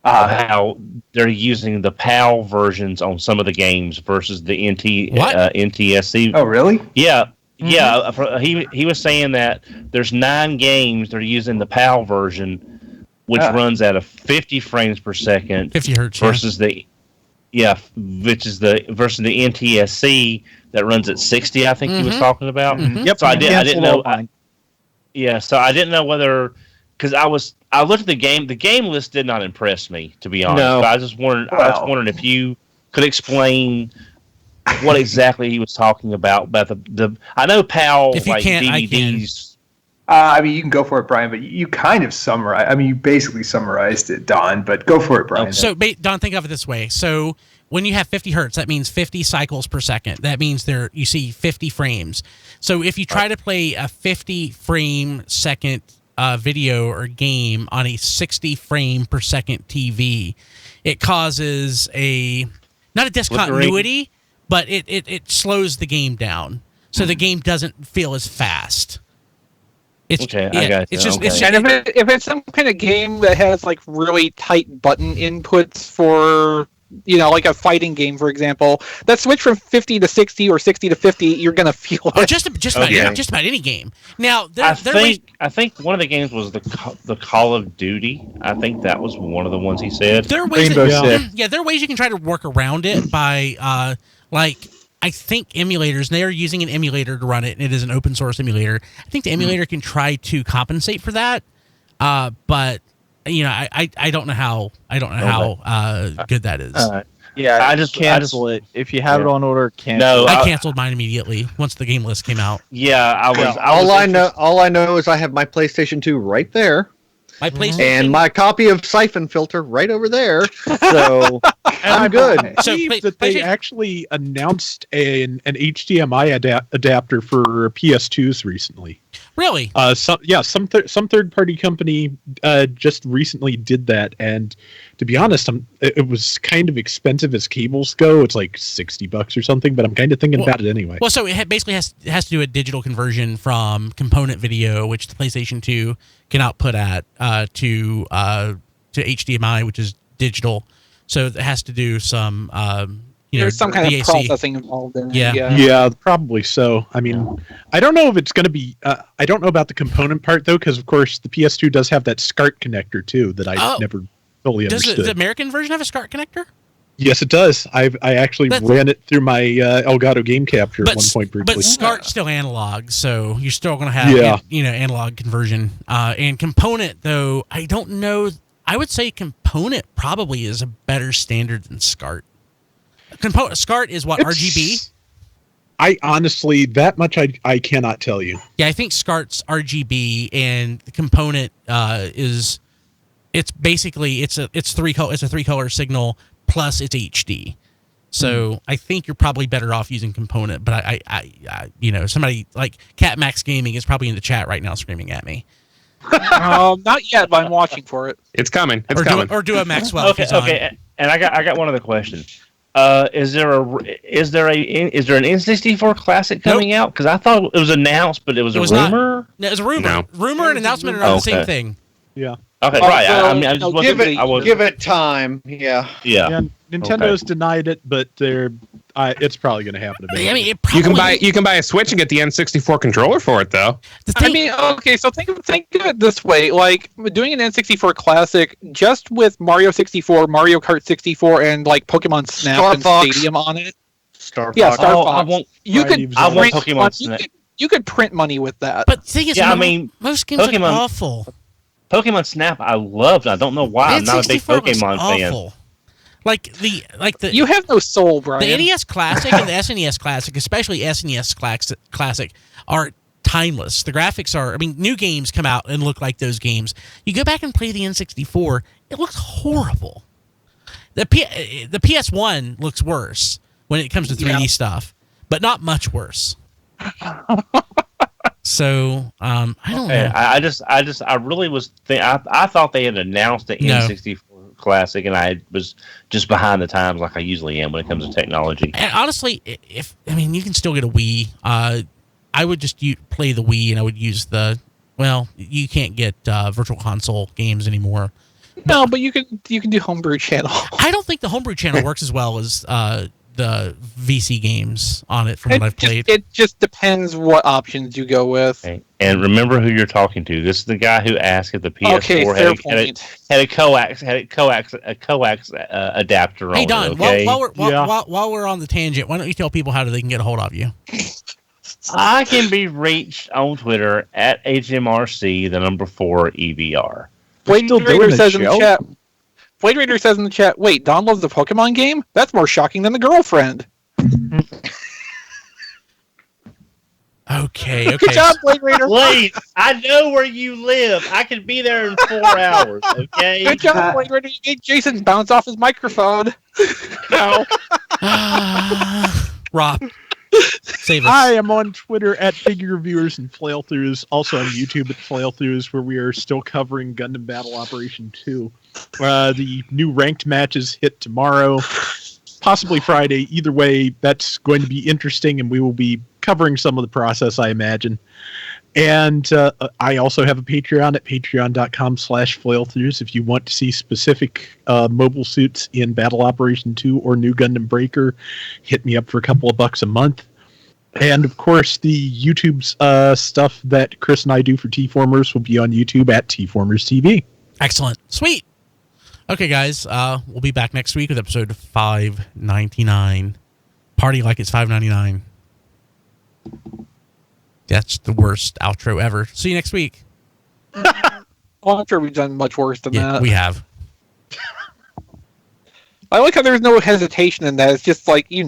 How they're using the PAL versions on some of the games versus the NTSC. Oh, really? Yeah. Mm-hmm. Yeah, he was saying that there's 9 games they're using the PAL version, which runs at a 50 frames per second, 50 hertz versus the NTSC that runs at 60. I think he was talking about. Mm-hmm. Yep. So I didn't know. So I didn't know whether, because I looked at the game. The game list did not impress me, to be honest. No. But I was wondering if you could explain what exactly he was talking about the I know PAL if you like can't, DVDs. I mean, you can go for it, Brian, but you kind of summarize. I mean, you basically summarized it, Don, but go for it, Brian. So, Don, think of it this way. So, when you have 50 hertz, that means 50 cycles per second. That means you see 50 frames. So, if you try to play a 50 frame second video or game on a 60 frame per second TV, it causes not a discontinuity, but it slows the game down. So the game doesn't feel as fast. I got you. And if it's some kind of game that has like really tight button inputs for, like a fighting game, for example, that switch from 50 to 60 or 60 to 50, you're gonna feel it. Just about any game. Now, I think one of the games was the Call of Duty. I think that was one of the ones he said. There are ways there are ways you can try to work around it by I think emulators, and they are using an emulator to run it, and it is an open source emulator. I think the emulator can try to compensate for that, but I don't know how good that is. I just cancel it if you have it on order. Cancel. No, I canceled mine immediately once the game list came out. Yeah, All I know is I have my PlayStation 2 right there. My PlayStation and my copy of Siphon Filter right over there. So I'm good. I believe that they actually announced an HDMI adapter for PS2s recently. Really? Some third-party company just recently did that, and to be honest, it was kind of expensive as cables go. It's like $60 or something, but I'm kind of thinking about it anyway. Well, so it basically has to do a digital conversion from component video, which the PlayStation 2 can output at, to HDMI, which is digital. So it has to do some there's some kind DAC. of processing involved in it. Yeah, probably so. I mean, I don't know if it's going to be. I don't know about the component part though, because of course the PS2 does have that SCART connector too that I never fully understood. Does the American version have a SCART connector? Yes, it does. I actually ran it through my Elgato game capture at one point briefly. But SCART's still analog, so you're still going to have analog conversion. And component though, I don't know. I would say component probably is a better standard than SCART. SCART is what, RGB? I honestly, that much I cannot tell you. Yeah, I think SCART's RGB, and the component it's basically it's a 3-color signal plus it's HD. So I think you're probably better off using component. But I somebody like Cat Max Gaming is probably in the chat right now screaming at me. Not yet, but I'm watching for it. It's coming. Or do a Maxwell. Okay. And I got one other question. Is there an N64 Classic coming out? Because I thought it was announced, but it was a rumor. No, it was a rumor. No. Rumor and announcement are not the same thing. Yeah. Okay, right. I just give it time. Yeah. Nintendo's denied it, but it's probably going to happen. I mean, you can buy a Switch and get the N64 controller for it, though. I mean, okay, so think of it this way: like doing an N64 Classic just with Mario 64, Mario Kart 64, and like Pokemon Snap Star and Fox. Stadium on it. Star Fox. Star Fox. I want Pokemon Snap. You could print money with that. But the thing is, most games are awful. Pokemon Snap, I loved. I don't know why. I'm not a big Pokemon fan. Like the you have no soul, Brian. The NES Classic and the SNES Classic, especially SNES Classic, are timeless. The graphics are. I mean, new games come out and look like those games. You go back and play the N64, it looks horrible. The PS1 looks worse when it comes to 3D stuff, but not much worse. So I don't know. I really was. I thought they had announced the N64 Classic, and I was just behind the times, like I usually am when it comes to technology. And honestly, you can still get a Wii. I would just play the Wii, and I would use the. Well, you can't get Virtual Console games anymore. No, but you can do Homebrew Channel. I don't think the Homebrew Channel works as well as the VC games on it from what I've played. It just depends what options you go with. Okay. And remember who you're talking to. This is the guy who asked if the PS4 had a coax adapter on it. Hey Don, okay? while we're on the tangent, why don't you tell people how they can get a hold of you? I can be reached on Twitter at HMRC, the number 4 EBR. Blade Raider says in the chat. Blade Raider says in the chat. Wait, Don loves the Pokemon game? That's more shocking than the girlfriend. Okay. Good job, Blade Raider. Wait, I know where you live. I can be there in 4 hours. Okay. Good job, Blade Raider. You made Jason bounce off his microphone. No. Rob. Save us. I am on Twitter at Figure Reviewers and Flailthroughs, also on YouTube at Flailthroughs, where we are still covering Gundam Battle Operation 2. The new ranked matches hit tomorrow, possibly Friday. Either way, that's going to be interesting, and we will be covering some of the process, I imagine. And I also have a Patreon at patreon.com/flailthroughs if you want to see specific mobile suits in Battle Operation 2 or New Gundam Breaker. Hit me up for a couple of bucks a month. And, of course, the YouTube's stuff that Chris and I do for TFormers will be on YouTube at TFormers TV. Excellent. Sweet. Okay, guys, we'll be back next week with episode 599. Party like it's 599. That's the worst outro ever. See you next week. Well, I'm sure we've done much worse than that. We have. I like how there's no hesitation in that. It's just like, we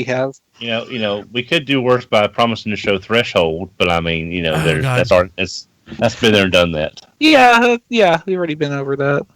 have. We could do worse by promising to show Threshold, but I mean, that's been there and done that. Yeah, we've already been over that.